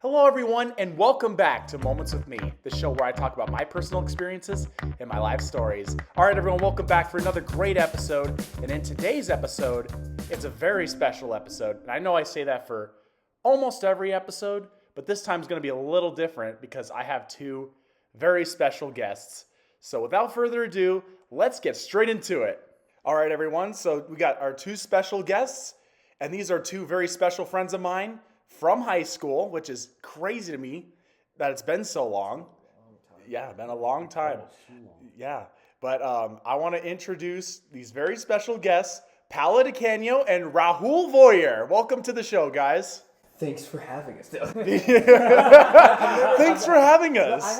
Hello, everyone, and welcome back to Moments with Me, the show where I talk about my personal experiences and my life stories. All right, everyone, welcome back for another great episode. And in today's episode, it's a very special episode. And I know I say that for almost every episode, but this time is going to be a little different because I have two very special guests. So without further ado, let's get straight into it. All right, everyone, so we got our two special guests, and these are two very special friends of mine from high school, which is crazy to me that it's been so long. Yeah, been a long time. Yeah, but I want to introduce these very special guests, Paolo DiCanio and Rahul Variar. Welcome to the show, guys. Thanks for having us. Thanks for having us.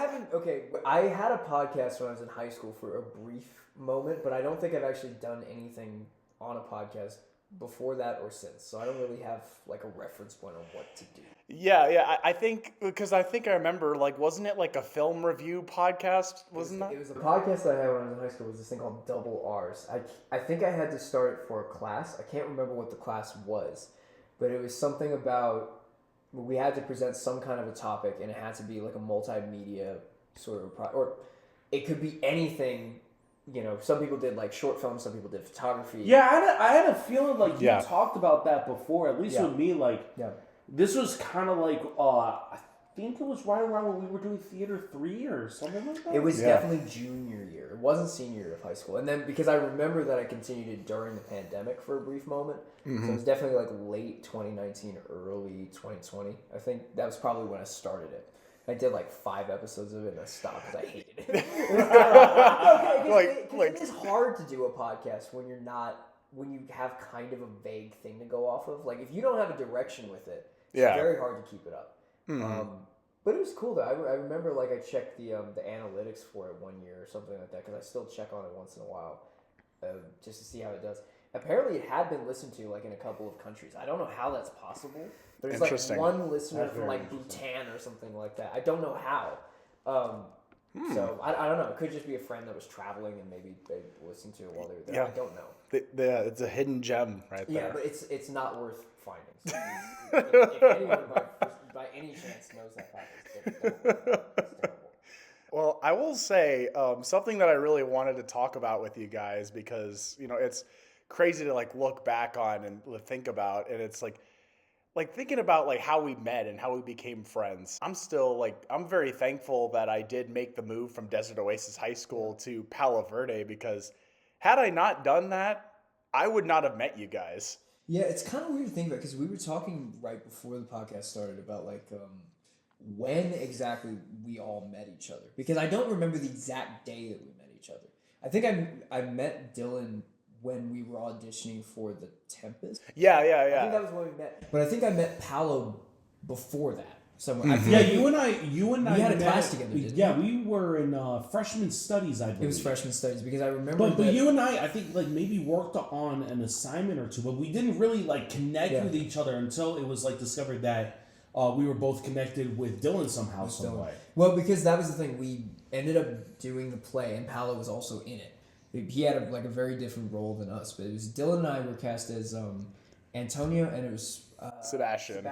I had a podcast when I was in high school for a brief moment, but I don't think I've actually done anything on a podcast before that or since, so I don't really have like a reference point on what to do. I think I remember, like, wasn't it like a film review podcast? It was a podcast that I had when I was in high school. It was this thing called Double R's. I think I had to start it for a class. I can't remember what the class was, but it was something about we had to present some kind of a topic, and it had to be like a multimedia sort of or it could be anything. You know, some people did like short films, some people did photography. Yeah, I had a feeling like you talked about that before, at least with me. Like, this was kind of like, I think it was right around when we were doing Theater 3 or something like that. It was definitely junior year. It wasn't senior year of high school. And then, because I remember that I continued it during the pandemic for a brief moment. Mm-hmm. So it was definitely like late 2019, early 2020. I think that was probably when I started it. I did like 5 episodes of it and I stopped because I hated it. It is hard to do a podcast when you have kind of a vague thing to go off of. Like, if you don't have a direction with it, it's very hard to keep it up. Mm-hmm. But it was cool though. I remember like I checked the analytics for it one year or something like that because I still check on it once in a while just to see how it does. Apparently it had been listened to like in a couple of countries. I don't know how that's possible. There's like one listener from like Bhutan or something like that. I don't know how. So I don't know. It could just be a friend that was traveling and maybe they listened to it while they were there. Yeah. I don't know. It's a hidden gem right there. Yeah, but it's not worth finding. So if anyone by any chance knows that podcast, it's terrible. Well, I will say something that I really wanted to talk about with you guys because, you know, it's crazy to like look back on and think about, and it's like thinking about like how we met and how we became friends. I'm very thankful that I did make the move from Desert Oasis High School to Palo Verde, because had I not done that, I would not have met you guys. Yeah, it's kind of weird to think about because we were talking right before the podcast started about like when exactly we all met each other, because I don't remember the exact day that we met each other. I think I met Dylan when we were auditioning for The Tempest. Yeah. I think that was when we met. But I think I met Paolo before that. Somewhere. Mm-hmm. You and I we had a class together. We were in freshman studies, I believe. It was freshman studies because I remember. But you and I think like maybe worked on an assignment or two, but we didn't really like connect with each other until it was like discovered that we were both connected with Dylan somehow, some way. Well, because that was the thing. We ended up doing the play, and Paolo was also in it. He had a very different role than us, but it was Dylan and I were cast as Antonio, and it was Sebastian.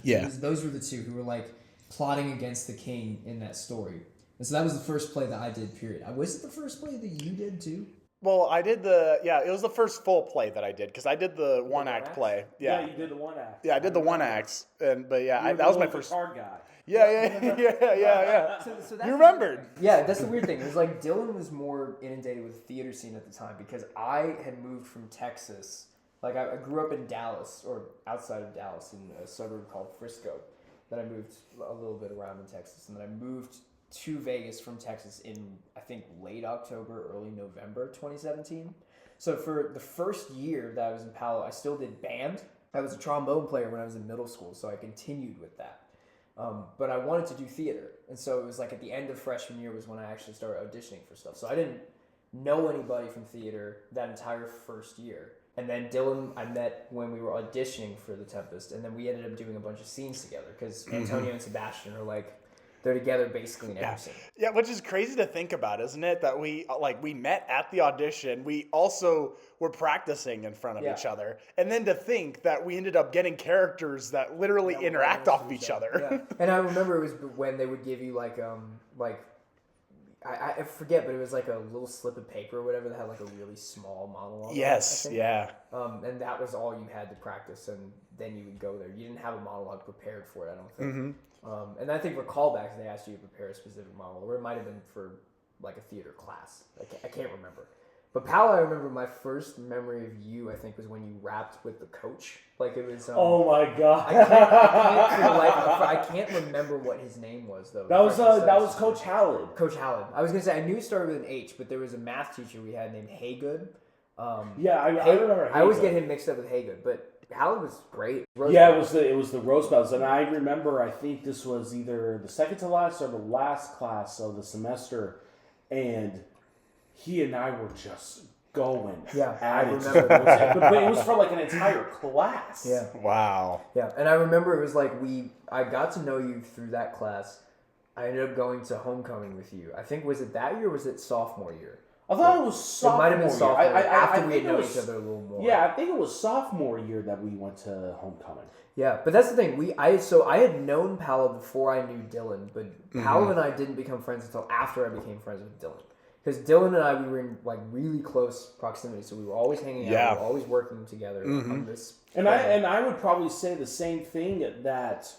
Yeah, those were the two who were like plotting against the king in that story, and so that was the first play that I did. Period. Was it the first play that you did too? Well, I did it was the first full play that I did because I did the one act play. Yeah, you did the one act. Yeah, I did the one act, that was my first card guy. Yeah. So that's you remembered. Yeah, that's the weird thing. It was like Dylan was more inundated with the theater scene at the time because I had moved from Texas. Like I grew up in Dallas or outside of Dallas in a suburb called Frisco. Then I moved a little bit around in Texas, and then I moved to Vegas from Texas in I think late October, early November 2017. So for the first year that I was in Palo, I still did band. I was a trombone player when I was in middle school, so I continued with that. But I wanted to do theater. And so it was like at the end of freshman year was when I actually started auditioning for stuff. So I didn't know anybody from theater that entire first year. And then Dylan I met when we were auditioning for The Tempest. And then we ended up doing a bunch of scenes together because Antonio and Sebastian are like they're together basically in every scene. Yeah, which is crazy to think about, isn't it? That we met at the audition. We also were practicing in front of each other. And then to think that we ended up getting characters that literally interact off of each other. Yeah. And I remember it was when they would give you I forget, but it was like a little slip of paper or whatever that had like a really small monologue. Yes, yeah. And that was all you had to practice, and then you would go there. You didn't have a monologue prepared for it, I don't think. Mm-hmm. And I think for callbacks, they asked you to prepare a specific monologue, or it might have been for like a theater class. I can't remember. But Paolo, I remember my first memory of you, I think, was when you rapped with the coach. Like it was. Oh my god! I can't remember what his name was though. That was Coach Hallett. Coach Hallett. I was gonna say I knew it started with an H, but there was a math teacher we had named Haygood. I remember. I always get him mixed up with Haygood, but Hallett was great. It was the Rose Bells, and I remember. I think this was either the second to last or the last class of the semester, and he and I were just going at it. But it was for like an entire class. Yeah. Wow. Yeah, and I remember it was like I got to know you through that class. I ended up going to homecoming with you. I think, was it that year or was it sophomore year? I thought it was sophomore year. It might have been sophomore year. After we had known each other a little more. Yeah, I think it was sophomore year that we went to homecoming. Yeah, but that's the thing. I had known Paolo before I knew Dylan, but Paolo and I didn't become friends until after I became friends with Dylan. Because Dylan and I, we were in like really close proximity, so we were always hanging out, we were always working together on this. And I would probably say the same thing, that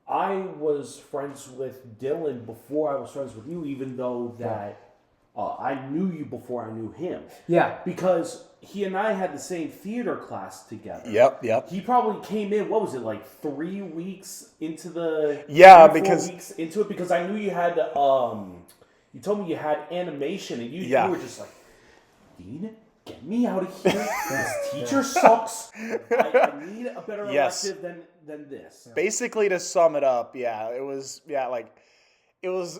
I was friends with Dylan before I was friends with you, even though that I knew you before I knew him. Yeah. Because he and I had the same theater class together. Yep. He probably came in, what was it, like 3 weeks into the... 4 weeks into it, because I knew you had... You told me you had animation, and you were just like, Dean, get me out of here. This teacher sucks. I need a better elective than this. Basically, to sum it up, it was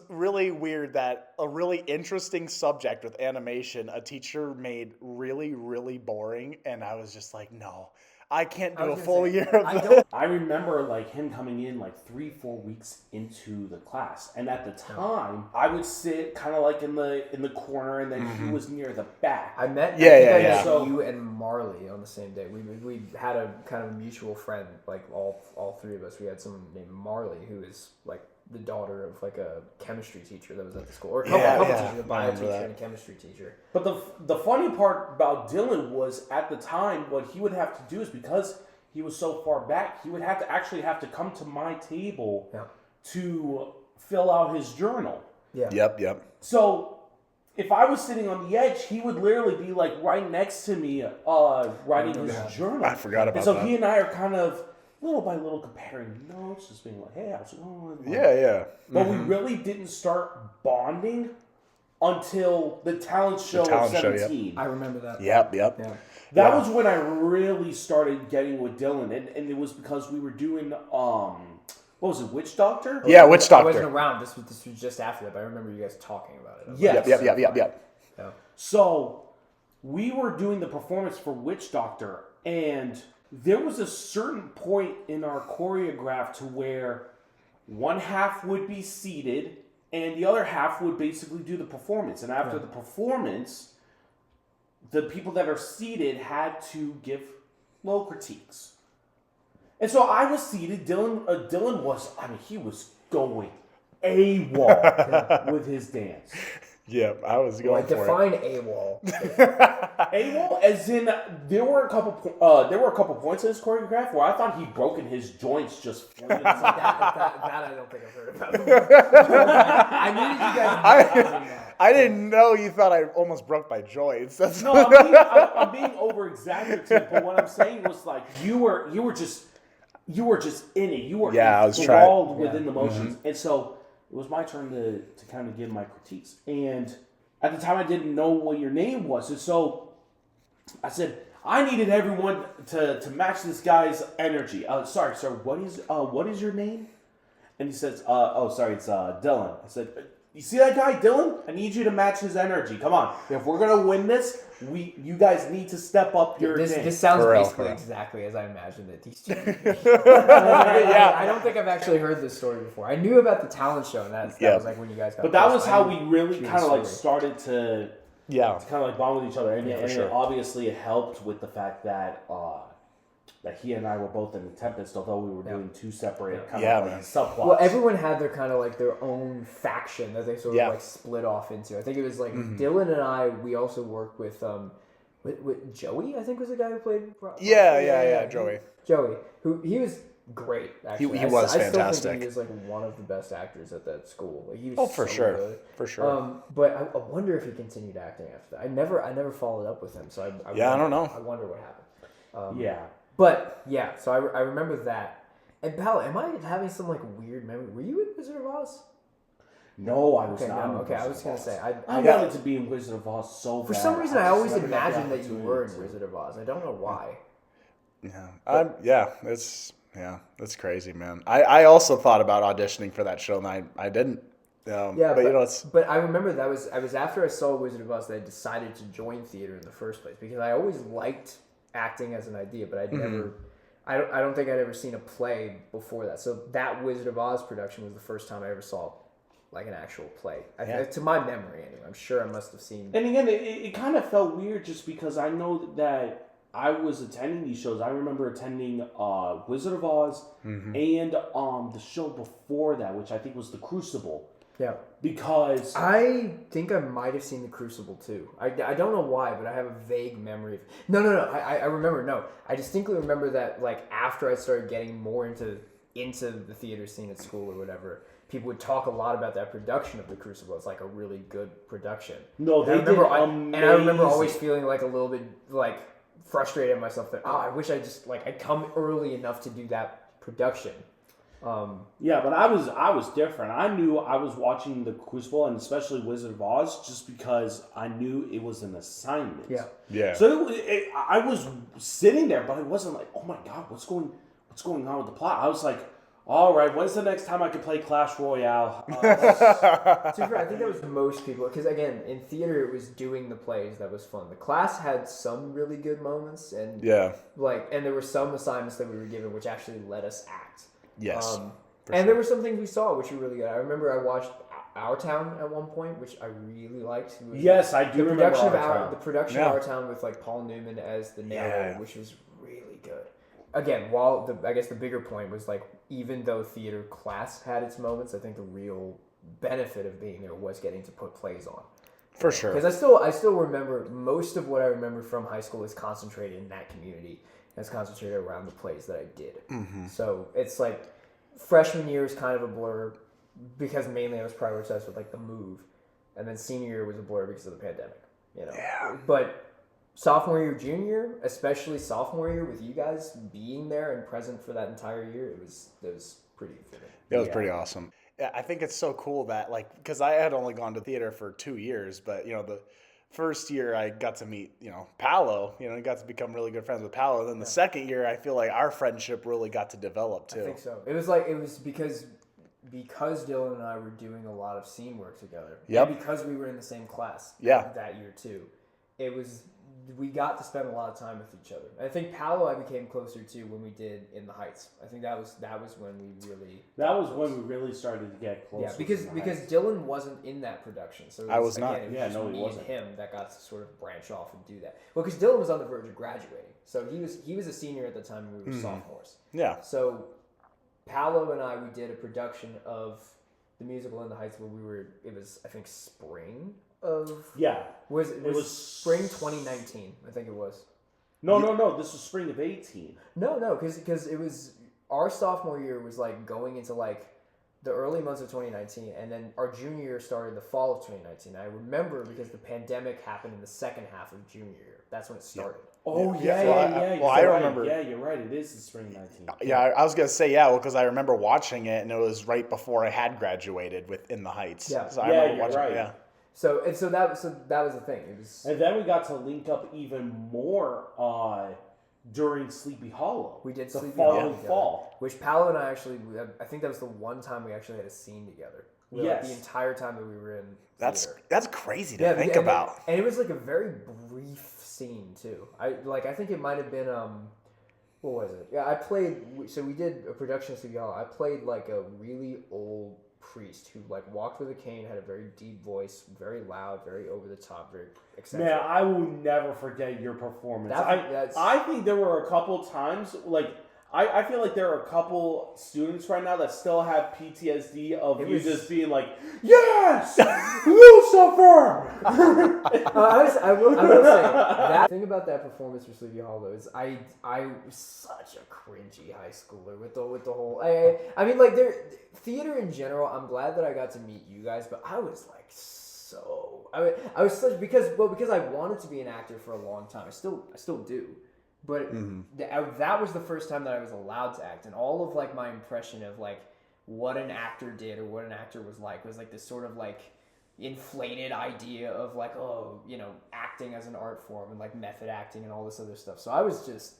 really weird that a really interesting subject with animation, a teacher made really, really boring, and I was just like, no. I can't do a full year of that. I remember like him coming in like 3-4 weeks into the class, and at the time I would sit kind of like in the corner, and then he was near the back. I met you and Marley on the same day. We had a kind of mutual friend, like all three of us. We had someone named Marley who is like the daughter of like a chemistry teacher that was at the school, or a couple teachers, a bio teacher and a chemistry teacher. But the funny part about Dylan was, at the time, what he would have to do is, because he was so far back, he would have to come to my table to fill out his journal. Yeah. Yep. So if I was sitting on the edge, he would literally be like right next to me, writing his journal. I forgot about that. And so he and I are kind of little by little comparing notes, just being like, hey, how's it going? Yeah. But we really didn't start bonding until the talent show of 17. I remember that. Yep. Yeah. That was when I really started getting with Dylan, and it was because we were doing, what was it, Witch Doctor? Yeah, Witch Doctor. I wasn't around. This was just after that, but I remember you guys talking about it. Yes. Yep. Yeah. So we were doing the performance for Witch Doctor, and there was a certain point in our choreograph to where one half would be seated and the other half would basically do the performance. And after the performance, the people that are seated had to give little critiques. And so I was seated. Dylan was, he was going AWOL with his dance. Yeah, I was going for define it. AWOL. AWOL, as in there were a couple points in his choreograph where I thought he'd broken his joints just. that I don't think I've heard about. I needed you guys. I didn't know you thought I almost broke my joints. I'm being over exaggerative, but what I'm saying was like you were just in it. You were enthralled within the motions, and so. It was my turn to kind of give my critiques. And at the time, I didn't know what your name was. And so I said, I needed everyone to match this guy's energy. Sorry, sir, what is your name? And he says, it's Dylan. I said, you see that guy, Dylan? I need you to match his energy. Come on. If we're going to win this, you guys need to step up your game. This sounds For real, basically for real. exactly as I imagined it. These two. Yeah. I don't think I've actually heard this story before. I knew about the talent show, and that was like when you guys got. But that close. was how we really hear kind of the like story. started to Yeah. kind of like bond with each other. And, Yeah, for and sure. it obviously it helped with the fact that he and I were both in the Tempest, although we were doing two separate kind Yeah, of man. like subplots. Well, everyone had their kind of like their own faction that they sort Yeah. of like split off into. I think it was like Dylan and I. We also worked with Joey. I think was the guy who played. Yeah, Joey. Joey, who he was great. Actually, He was I still fantastic. think he was like one of the best actors at that school. Like, he was Oh, for so sure. good. For sure. But I wonder if he continued acting after that. I never followed up with him, so I I don't know. I wonder what happened. Yeah. But yeah, so I remember that. And Paolo, am I having some like weird memory? Were you in Wizard of Oz? No, I was Okay, not. no, in okay. I Wizard was of gonna Oz. say I wanted to be in Wizard of Oz so bad. for some reason I just always never got the imagined that you were in opportunity to. Wizard of Oz. I don't know why. It's crazy, man. I also thought about auditioning for that show, and I didn't. Yeah, but you know, it's but I remember that was after I saw Wizard of Oz that I decided to join theater in the first place because I always liked acting as an idea, but I'd never. I don't think I'd ever seen a play before that. So that Wizard of Oz production was the first time I ever saw like an actual play. To my memory, anyway. I'm sure I must have seen. And again, it kind of felt weird just because I know that I was attending these shows. I remember attending Wizard of Oz and the show before that, which I think was The Crucible. Yeah. Because I think I might have seen The Crucible too. I don't know why, but I have a vague memory of. No. I remember. No, I distinctly remember that like after I started getting more into the theater scene at school or whatever, people would talk a lot about that production of The Crucible. It's like a really good production. No, And they did amazing. And I remember always feeling like a little bit like frustrated at myself that I wish I just like I'd come early enough to do that production. Yeah, but I was different. I knew I was watching The Crucible and especially Wizard of Oz just because I knew it was an assignment. yeah. So I was sitting there, but I wasn't like, oh my god, what's going on with the plot? I was like, all right, when's the next time I can play Clash Royale? To be fair, I think that was most people because again, in theater it was doing the plays that was fun. The class had some really good moments and and there were some assignments that we were given which actually let us act. Yes. There were some things we saw which were really good. I remember I watched Our Town at one point, which I really liked. Yes, I do remember The production of Our Town with like Paul Newman as the narrator, which was really good. Again, I guess the bigger point was like even though theater class had its moments, I think the real benefit of being there was getting to put plays on. For sure. Because I still remember most of what I remember from high school is concentrated in that community. It's concentrated around the plays that I did. So it's like freshman year is kind of a blur because mainly I was prioritized with like the move, and then senior year was a blur because of the pandemic. You know. Yeah. But sophomore year, junior year, especially sophomore year with you guys being there and present for that entire year, it was pretty fitting. It was pretty awesome. Yeah, I think it's so cool that like because I had only gone to theater for 2 years, but you know the first year I got to meet, Paolo, I got to become really good friends with Paolo. And then the second year, I feel like our friendship really got to develop too. I think so. It was because Dylan and I were doing a lot of scene work together. Yep. And because we were in the same class that year too. We got to spend a lot of time with each other. I think Paolo I became closer to when we did In the Heights. I think that was when we really... That was when we really started to get closer. Yeah, because Dylan wasn't in that production. So I was not. It was Yeah, just no, he me wasn't. and him that got to sort of branch off and do that. Well, because Dylan was on the verge of graduating. So he was a senior at the time when we were sophomores. Yeah. So Paolo and I, we did a production of the musical In the Heights where it was, I think, spring of... Yeah. It was spring 2019, I think it was. No, this was spring of 18. No, because it was... Our sophomore year was like going into like the early months of 2019, and then our junior year started the fall of 2019. I remember because the pandemic happened in the second half of junior year. That's when it started. Oh, Yeah. yeah. Well, I remember- Yeah, you're right. It is the spring 19. Yeah, I was going to say, because I remember watching it, and it was right before I had graduated with In the Heights. Yeah. So I Yeah, remember you're watching right. it, yeah. So that was the thing. It was And then we got to link up even more during Sleepy Hollow. We did the Sleepy following Hollow together. fall. Which Paolo and I actually, I think that was the one time we actually had a scene together. Like, the entire time that we were in theater. That's crazy to think about. And it was like a very brief scene too. I think it might have been what was it? Yeah, so we did a production of Sleepy Hollow. I played like a really old priest who like walked with a cane, had a very deep voice, very loud, very over the top, very eccentric. Man, I will never forget your performance. That's I think there were a couple times, like, I feel like there are a couple students right now that still have PTSD of you just being like, yes, Lucifer! I will say, that thing about that performance for Sleepy Hollow is I was such a cringy high schooler with the whole, I mean, like, theater in general, I'm glad that I got to meet you guys, but I was like I was such, because I wanted to be an actor for a long time. I still do. But that was the first time that I was allowed to act, and all of like my impression of like what an actor did or what an actor was like this sort of like inflated idea of like, oh, you know, acting as an art form and like method acting and all this other stuff. So I was just,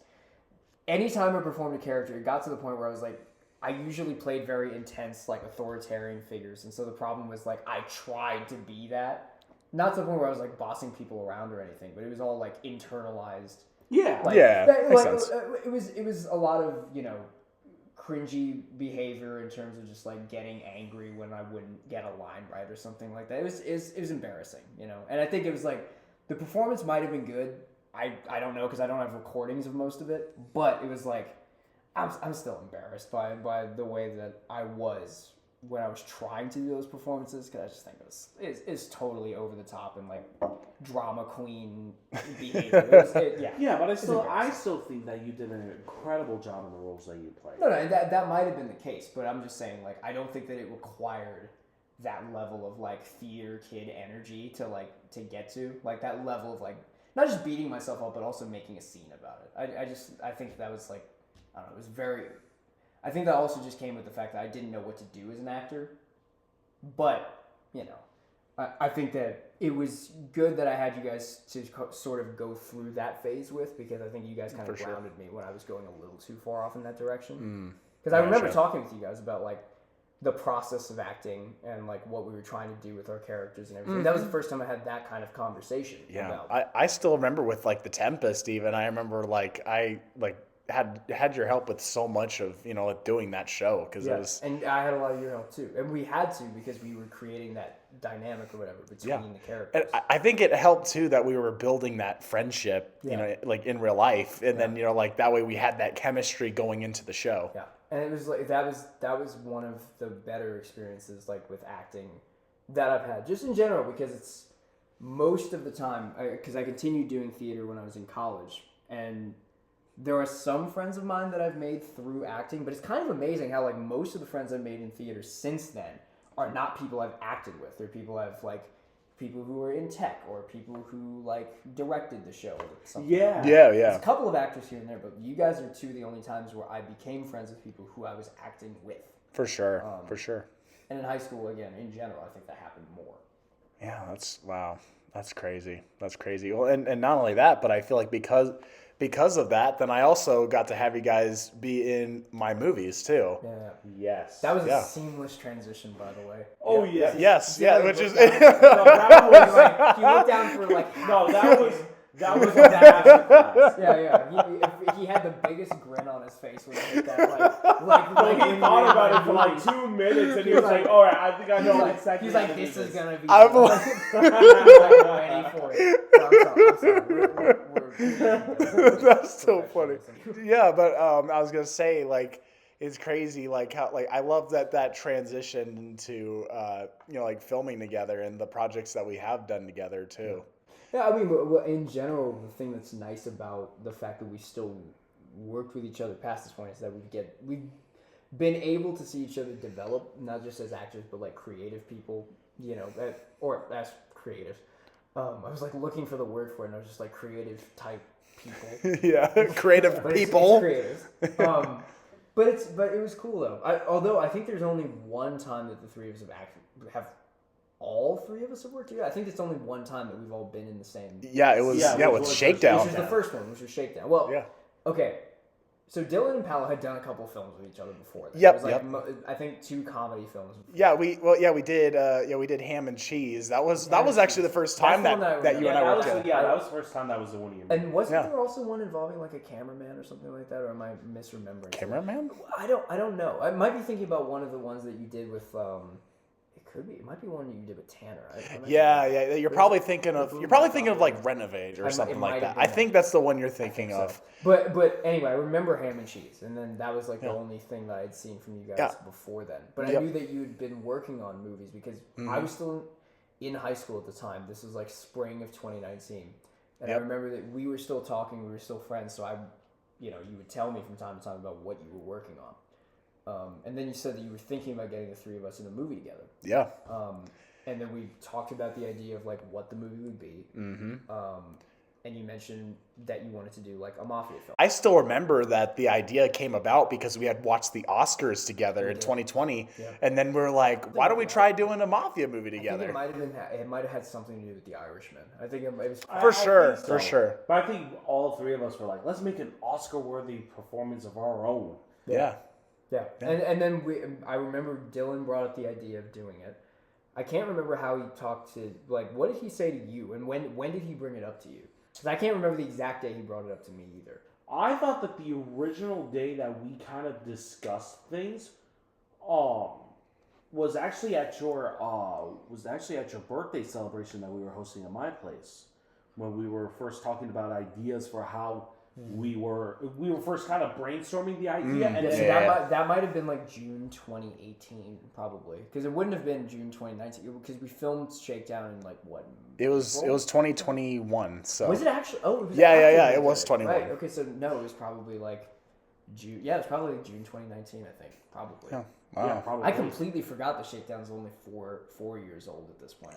anytime I performed a character, it got to the point where I was like, I usually played very intense like authoritarian figures, and so the problem was like I tried to be that, not to the point where I was like bossing people around or anything, but it was all like internalized. Yeah. Makes sense. It was a lot of, you know, cringy behavior in terms of just like getting angry when I wouldn't get a line right or something like that. It was embarrassing, you know. And I think it was like the performance might have been good. I don't know because I don't have recordings of most of it, but it was like I'm still embarrassed by the way that I was when I was trying to do those performances, because I just think it's totally over the top and like drama queen behavior. But I still think that you did an incredible job in the roles that you played. No, that might have been the case, but I'm just saying, like, I don't think that it required that level of like theater kid energy to get to, like that level of like not just beating myself up but also making a scene about it. I think that was like, I don't know, it was very. I think that also just came with the fact that I didn't know what to do as an actor. But, you know, I think that it was good that I had you guys to sort of go through that phase with, because I think you guys kind of grounded me when I was going a little too far off in that direction. Because I remember talking with you guys about, like, the process of acting and, like, what we were trying to do with our characters and everything. That was the first time I had that kind of conversation. Yeah, I still remember with, like, The Tempest even. I remember, like, had your help with so much of, you know, doing that show, because it was, and I had a lot of your help too, and we had to, because we were creating that dynamic or whatever between the characters. And I think it helped too that we were building that friendship, you know, like in real life, and then, you know, like that way we had that chemistry going into the show. Yeah, and it was like that was one of the better experiences, like with acting, that I've had just in general, because it's most of the time, because I continued doing theater when I was in college, and there are some friends of mine that I've made through acting, but it's kind of amazing how like most of the friends I've made in theater since then are not people I've acted with. They're people who are in tech, or people who like directed the show or something. Yeah. There's a couple of actors here and there, but you guys are two of the only times where I became friends with people who I was acting with. For sure. And in high school, again, in general, I think that happened more. Yeah, that's crazy. Well, and not only that, but I feel like because of that, then I also got to have you guys be in my movies too. Yeah. Yes. That was a seamless transition, by the way. Oh yeah. Yes. Yeah. Which is. He looked down for like. No, that was a masterclass. Yeah. He had the biggest grin on his face when he hit that. Like he thought about it for like 2 minutes, and he was like, "All right, I think I know exactly." He's like, "This is gonna be." I'm ready for it. That's so funny. Yeah, but I was gonna say, like, it's crazy, like how, like, I love that transition into you know, like filming together and the projects that we have done together too. Yeah, I mean, in general, the thing that's nice about the fact that we still worked with each other past this point is that we've been able to see each other develop, not just as actors, but like creative people, you know, or as creatives. I was like looking for the word for it, and I was just like creative type people. Yeah, creative people. It's creative. But it was cool though. Although I think there's only one time that the three of us have all three of us have worked together. I think it's only one time that we've all been in the same. Yeah, it was with Shakedown. Which was the first one, which was Shakedown. Well, Okay. So Dylan and Paolo had done a couple films with each other before. Yep, It was like I think 2 comedy films. Yeah, we did Ham and Cheese. That was actually the first time That's the one that you and I worked together. Yeah, that was the first time that was the one you made. And wasn't there also one involving like a cameraman or something like that, or am I misremembering? Cameraman? I don't know. I might be thinking about one of the ones that you did with it might be one you did with Tanner. Yeah. You're probably thinking of like Renovate or something like that. I think that's the one you're thinking of. So. But anyway, I remember Ham and Cheese, and then that was like the only thing that I'd seen from you guys before then. But I knew that you had been working on movies because I was still in high school at the time. This was like spring of 2019, and I remember that we were still talking. We were still friends, so you would tell me from time to time about what you were working on. And then you said that you were thinking about getting the 3 of us in a movie together. Yeah. And then we talked about the idea of like what the movie would be. Mm-hmm. And you mentioned that you wanted to do like a mafia film. I still remember that the idea came about because we had watched the Oscars together in 2020, and then we were like, "Why don't we try doing a mafia movie together?" I think it might have had something to do with The Irishman. I think it was for sure. But I think all 3 of us were like, "Let's make an Oscar-worthy performance of our own." Yeah. And then I remember Dylan brought up the idea of doing it. I can't remember how he talked to, like, what did he say to you, and when did he bring it up to you? Because I can't remember the exact day he brought it up to me either. I thought that the original day that we kind of discussed things, was actually at your birthday celebration that we were hosting at my place, when we were first talking about ideas for how we were first kind of brainstorming the idea. And that might have been like June 2018 probably, because it wouldn't have been June 2019 because we filmed Shakedown in like what? It was 2021. So was it actually? Oh, it was it was 21. Right. Okay, so no, it was probably like June. Yeah, it was probably like June 2019. I think probably. Yeah. Wow. Yeah, probably. I completely forgot the Shakedown's only 4 years old at this point.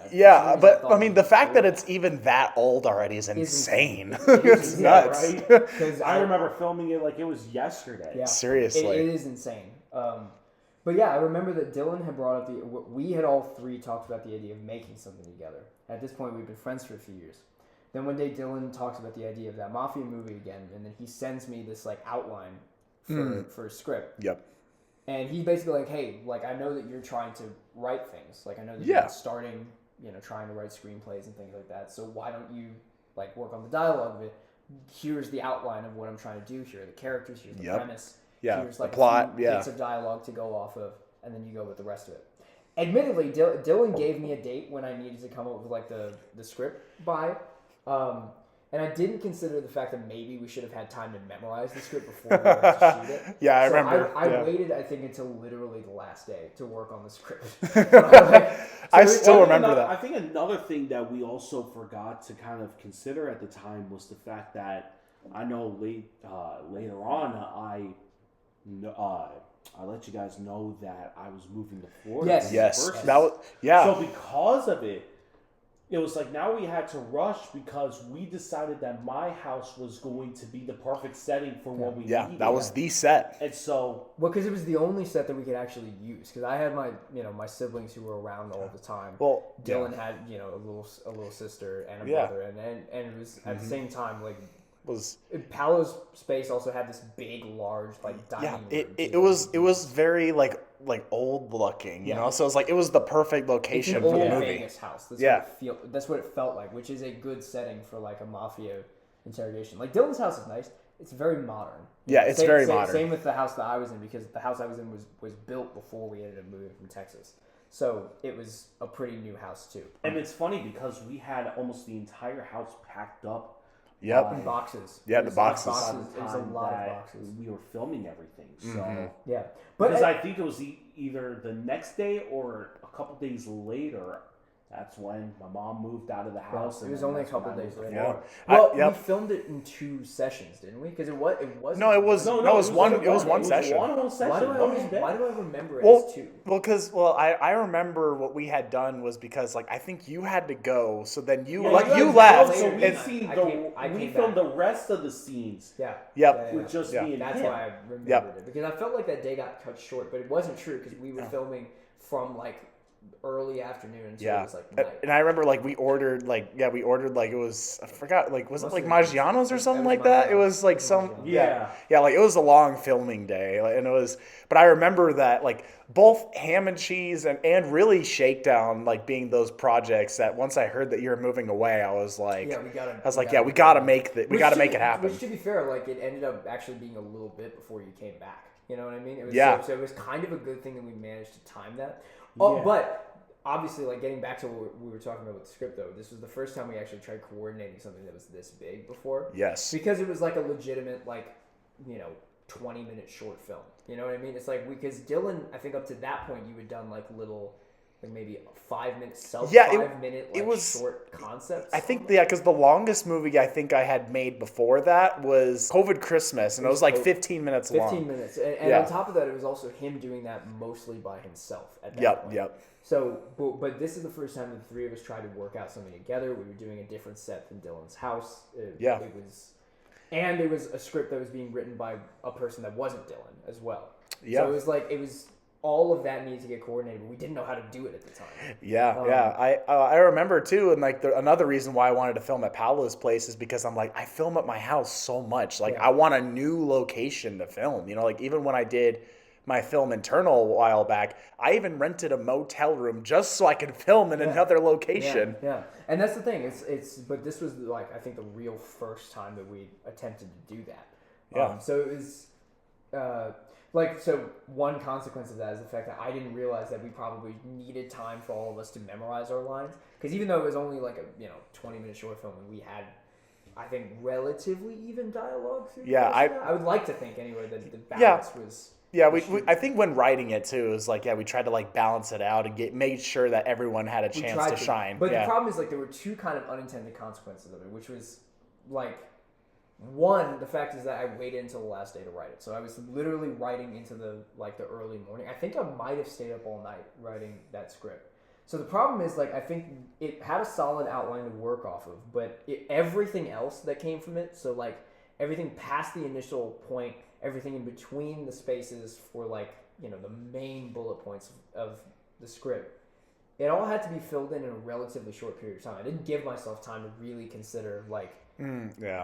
But I mean, the fact that it's even that old already is insane. It's nuts. Right? Because I remember filming it like it was yesterday. Yeah. Seriously. It is insane. But yeah, I remember that Dylan had brought up we had all 3 talked about the idea of making something together. At this point, we've been friends for a few years. Then one day, Dylan talks about the idea of that mafia movie again, and then he sends me this like outline for a script. Yep. And he's basically like, hey, like, I know that you're trying to write things. Like, I know that you're starting, trying to write screenplays and things like that. So why don't you, like, work on the dialogue of it? Here's the outline of what I'm trying to do. Here are the characters. Here's the premise. Yeah, here's, like, the plot. bits of dialogue to go off of. And then you go with the rest of it. Admittedly, Dylan gave me a date when I needed to come up with, like, the script by. And I didn't consider the fact that maybe we should have had time to memorize the script before we went to shoot it. Yeah, I remember. I waited, I think, until literally the last day to work on the script. I still remember that. I think another thing that we also forgot to kind of consider at the time was the fact that I know later on I let you guys know that I was moving to Florida. Yes. So because of it, it was like now we had to rush because we decided that my house was going to be the perfect setting for what we needed. Yeah, that was the set. And so... Well, because it was the only set that we could actually use. Because I had my siblings who were around all the time. Well, Dylan had, a little sister and a brother. And it was at the same time, like... Paolo's space also had this big, large, like, dining room. It was very, like old looking, you know? So it was like, it was the perfect location for the movie. Vegas house. That's what it felt like, which is a good setting for, like, a mafia interrogation. Like, Dylan's house is nice. It's very modern. Yeah, it's very modern. Same with the house that I was in, because the house I was in was built before we ended up moving from Texas. So it was a pretty new house, too. And it's funny because we had almost the entire house packed up. Yep. In boxes. Yeah, the boxes. It was a lot of boxes. We were filming everything. So yeah, because I think it was either the next day or a couple days later. That's when my mom moved out of the house. It was only a couple days later. Yeah. Well, we filmed it in 2 sessions, didn't we? Because it was. It was one session. One whole session. Why do I remember it as 2? I remember what we had done was because like I think you had to go, so then you you left. So we filmed the rest of the scenes. Yeah. Yep. With just me and That's him. why I remembered it, because I felt like that day got cut short, but it wasn't true because we were filming from like early afternoon until Yeah. it was like night. And I remember like we ordered like it was, I forgot, like was it like Must have been- Maggiano's or something was like that? It Maggiano's. was like It was some Maggiano's. yeah, like it was a long filming day, like, and it was, but I remember that like both Ham and Cheese and really Shakedown, like being those projects that once I heard that you were moving away, I was like, Yeah, we gotta. I was like, yeah, we gotta make that, we Which gotta to make be- it happen. Which, to be fair, like it ended up actually being a little bit before you came back. You know what I mean? It was, Yeah. So it was kind of a good thing that we managed to time that. Yeah. But obviously, like getting back to what we were talking about with the script, though, this was the first time we actually tried coordinating something that was this big before. Yes. Because it was like a legitimate, like, 20-minute short film. You know what I mean? It's like, because Dylan, I think up to that point, you had done like little, like maybe a 5-minute, Yeah, 5-minute, it like was- short concepts. I think, yeah, because the longest movie I think I had made before that was COVID Christmas, and it was like 15 minutes 15 long. minutes. And Yeah. on top of that, it was also him doing that mostly by himself at that Yep, point. yep. So, but this is the first time the three of us tried to work out something together. We were doing a different set than Dylan's house. Yeah. And it was a script that was being written by a person that wasn't Dylan as well. Yeah. So it was all of that needed to get coordinated, but we didn't know how to do it at the time. Yeah, yeah. I remember too, and like another reason why I wanted to film at Paolo's place is because I'm like, I film at my house so much. Like, Yeah. I want a new location to film. Like even when I did my film Internal a while back, I even rented a motel room just so I could film in another location. Yeah. And that's the thing. But this was like, I think the real first time that we attempted to do that. Yeah. So it was, so one consequence of that is the fact that I didn't realize that we probably needed time for all of us to memorize our lines. Because even though it was only like a 20-minute short film, and we had, I think, relatively even dialogue through. Yeah, I would like to think anyway that the balance was. Yeah, I think when writing it too, it was like, we tried to like balance it out and made sure that everyone had a chance to shine. But yeah. the problem is like there were two kind of unintended consequences of it, which was like, one, the fact is that I waited until the last day to write it. So I was literally writing into the early morning. I think I might have stayed up all night writing that script. So the problem is, like, I think it had a solid outline to work off of, but everything else that came from it, so like everything past the initial point, everything in between the spaces for like, the main bullet points of the script, it all had to be filled in a relatively short period of time. I didn't give myself time to really consider like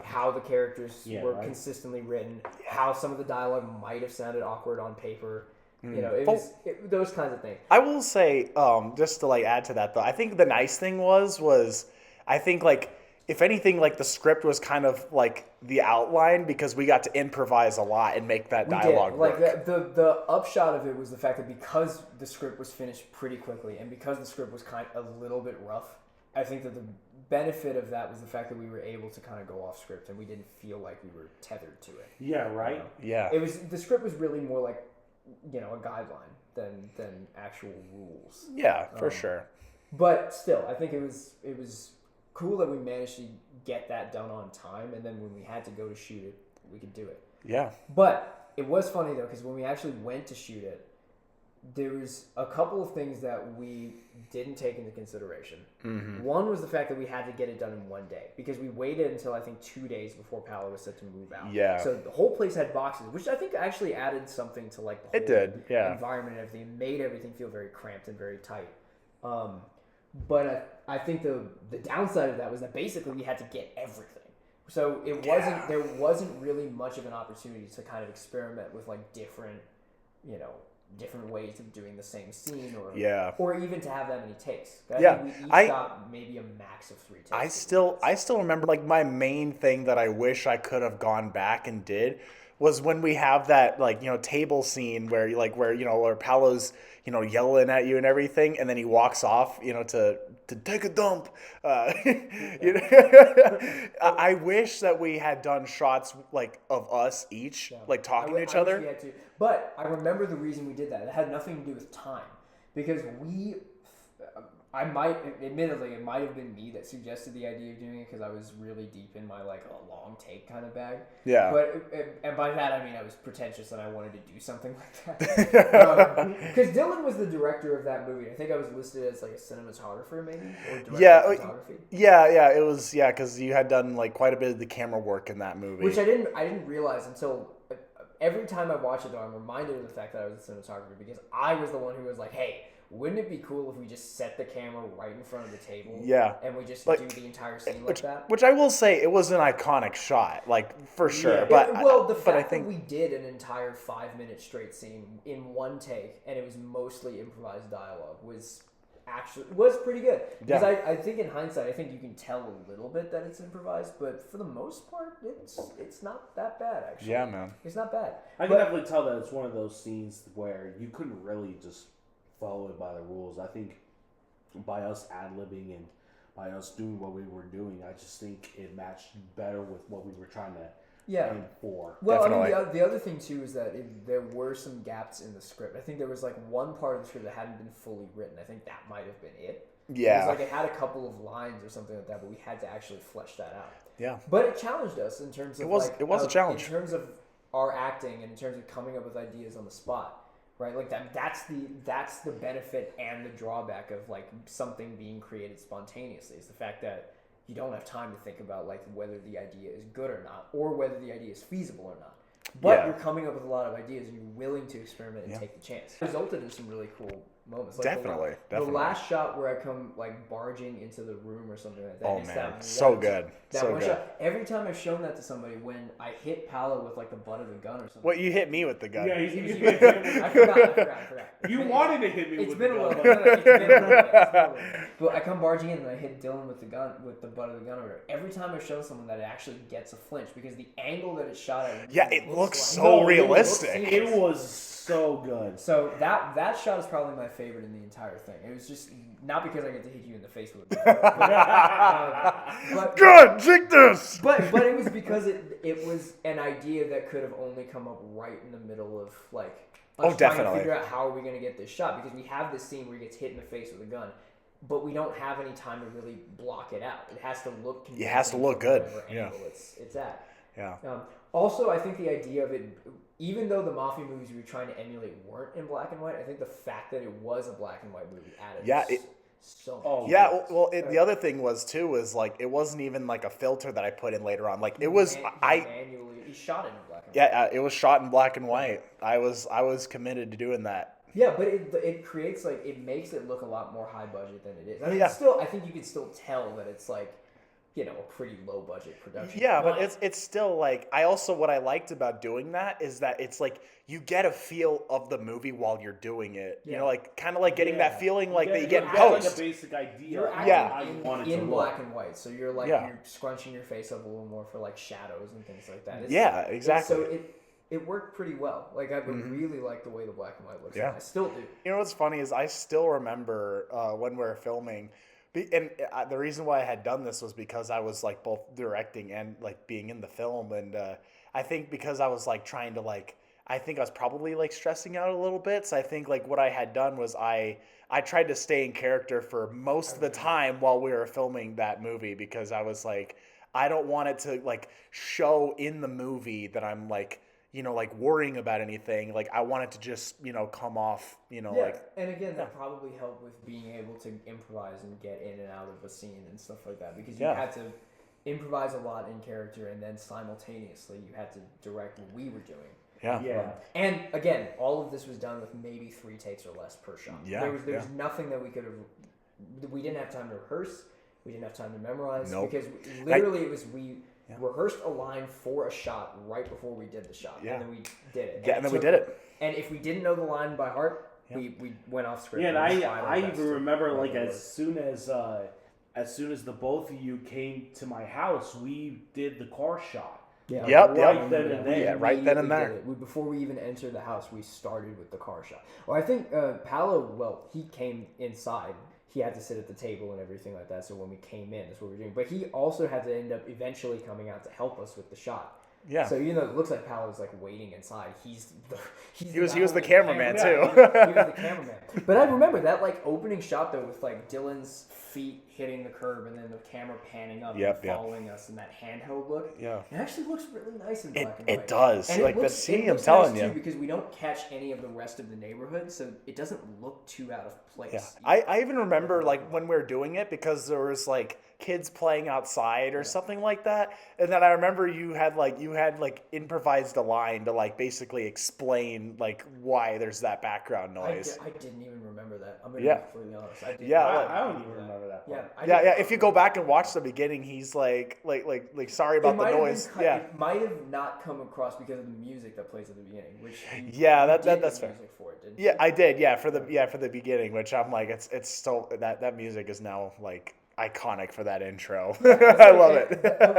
how the characters were consistently written, how some of the dialogue might have sounded awkward on paper. It was those kinds of things. I will say, just to like add to that though, I think the nice thing was I think like, if anything, like the script was kind of like the outline because we got to improvise a lot and make that dialogue work. Like the upshot of it was the fact that because the script was finished pretty quickly and because the script was kind of a little bit rough, I think that the benefit of that was the fact that we were able to kind of go off script and we didn't feel like we were tethered to it. Yeah, right? Yeah. The script was really more like, a guideline than actual rules. Yeah, for sure. But still, I think it was cool that we managed to get that done on time, and then when we had to go to shoot it, we could do it. Yeah. But it was funny though, because when we actually went to shoot it, there was a couple of things that we didn't take into consideration. Mm-hmm. One was the fact that we had to get it done in one day, because we waited until I think 2 days before Paolo was set to move out. Yeah. So the whole place had boxes, which I think actually added something to like the whole environment and everything. It made everything feel very cramped and very tight. But I think the downside of that was that basically we had to get everything. So there wasn't really much of an opportunity to kind of experiment with like different ways of doing the same scene or even to have that many takes. I think we each got maybe a max of 3 takes. I still remember like my main thing that I wish I could have gone back and did was when we have that table scene where where Paolo's yelling at you and everything, and then he walks off to take a dump. I wish that we had done shots like of us each talking to each other. I wish we had to. But I remember the reason we did that. It had nothing to do with time, because admittedly, it might have been me that suggested the idea of doing it, because I was really deep in my like a long take kind of bag. Yeah. But and by that I mean I was pretentious and I wanted to do something like that. Because Dylan was the director of that movie. I think I was listed as like a cinematographer maybe, or director of photography. Yeah. It was because you had done like quite a bit of the camera work in that movie, which I didn't realize until. Every time I watch it, though, I'm reminded of the fact that I was a cinematographer, because I was the one who was like, hey, wouldn't it be cool if we just set the camera right in front of the table? Yeah. And we just Like, do the entire scene like that? Which I will say, it was an iconic shot, like, for sure. Yeah. But The but I fact think that we did an entire 5-minute straight scene in one take, and it was mostly improvised dialogue, was pretty good. Because Yeah. I think in hindsight, I think you can tell a little bit that it's improvised, but for the most part, it's not that bad, actually. yeah, man. It's not bad. I can definitely tell that it's one of those scenes where you couldn't really just follow it by the rules. I think by us ad-libbing and by us doing what we were doing, I just think it matched better with what we were trying to aim for. Well, Definitely. I mean, the other thing too is that there were some gaps in the script. I think there was like one part of the script that hadn't been fully written. I think that might have been it. Yeah. It was like it had a couple of lines or something like that, but we had to actually flesh that out. Yeah. But it challenged us in terms of It was a challenge. in terms of our acting and in terms of coming up with ideas on the spot. Right, like that's the benefit and the drawback of like something being created spontaneously is the fact that you don't have time to think about like whether the idea is good or not, or whether the idea is feasible or not. But you're coming up with a lot of ideas and you're willing to experiment and take the chance. It resulted in some really cool moments. Like Definitely. The last shot where I come like barging into the room or something like that. Oh it's man, that so one- good. That So one good. shot. Every time I've shown that to somebody, when I hit Paolo with like the butt of the gun or something. Well, you hit me with the gun. Yeah, I forgot. You wanted to hit me It's with been the a gun. little bit. It's been a little bit. But I come barging in and I hit Dylan with the gun, with the butt of the gun. Or whatever. Every time I show someone that, it actually gets a flinch because the angle that it's shot at. Yeah, it looks like, so realistic. It was so good. So that shot is probably my favorite in the entire thing. It was just not because I get to hit you in the face with it. But Good, drink this. But it was because it was an idea that could have only come up right in the middle of like us trying definitely. to figure out how are we going to get this shot, because we have this scene where he gets hit in the face with a gun, but we don't have any time to really block it out. It has to look convincing. It has to look from good. whatever Yeah. angle it's at. Yeah. Also, I think the idea of it, even though the mafia movies we were trying to emulate weren't in black and white, I think the fact that it was a black and white movie added so much. Oh, Yeah, well, the other thing was too was like it wasn't even like a filter that I put in later on. Like it was He shot it in black and white. Yeah, it was shot in black and white. I was committed to doing that. Yeah, but it creates like it makes it look a lot more high budget than it is. I mean, Yeah. I think you can still tell that it's like, you know, a pretty low budget production. Yeah, but it's still like what I liked about doing that is that it's like you get a feel of the movie while you're doing it. You know, like kind of like getting that feeling like that you get in post. Like a basic idea. You're of acting how you want it to in look. black and white, so you're like Yeah. you're scrunching your face up a little more for like shadows and things like that. Exactly. So it worked pretty well. Like I really like the way the black and white looks. Yeah. And I still do. You know what's funny is I still remember when we were filming, and the reason why I had done this was because I was like both directing and like being in the film, and I think because I was like trying to like, I think I was probably like stressing out a little bit. So I think like what I had done was I tried to stay in character for most of the time while we were filming that movie, because I was like, I don't want it to like show in the movie that I'm like, you know, like worrying about anything. Like I want it to just, you know, come off, you know, like. And again, that probably helped with being able to improvise and get in and out of a scene and stuff like that, because you had to improvise a lot in character, and then simultaneously you had to direct what we were doing. Yeah. And again, all of this was done with maybe 3 takes or less per shot. Yeah, There was nothing that we could have. We didn't have time to rehearse. We didn't have time to memorize. Nope. Because literally it was we rehearsed a line for a shot right before we did the shot. Yeah. And then we did it. Yeah, and then we did it. And if we didn't know the line by heart, we went off script. Yeah, and We tried our I best even to remember make like it work. as soon as the both of you came to my house, we did the car shot. Yeah, Yep, right then and there. Yeah, right then and immediately there. did it. Before we even entered the house, we started with the car shot. Well, I think Paolo, he came inside. He had to sit at the table and everything like that. So when we came in, that's what we were doing. But he also had to end up eventually coming out to help us with the shot. Yeah. So it looks like Paolo's like waiting inside. He was the cameraman too. He was the cameraman. But I remember that like opening shot though, with like Dylan's feet hitting the curb and then the camera panning up and following us, and that handheld look. Yeah. It actually looks really nice in black and white. It does. And like it looks, the scene, it I'm looks telling nice you. too, because we don't catch any of the rest of the neighborhood, so it doesn't look too out of place. Yeah. I even remember like when we were doing it, because there was like kids playing outside or something like that. And then I remember you had improvised a line to like basically explain like why there's that background noise. I didn't even remember that. I'm gonna Yeah. be completely honest. I didn't. Yeah, I don't even remember that part. Yeah. If you go back and watch the beginning, he's like sorry about the noise. It might have not come across because of the music that plays at the beginning, which that's fair. Music for it, didn't Yeah, you? I did. Yeah, for the beginning, which I'm like, it's still that music is now like iconic for that intro. I love it.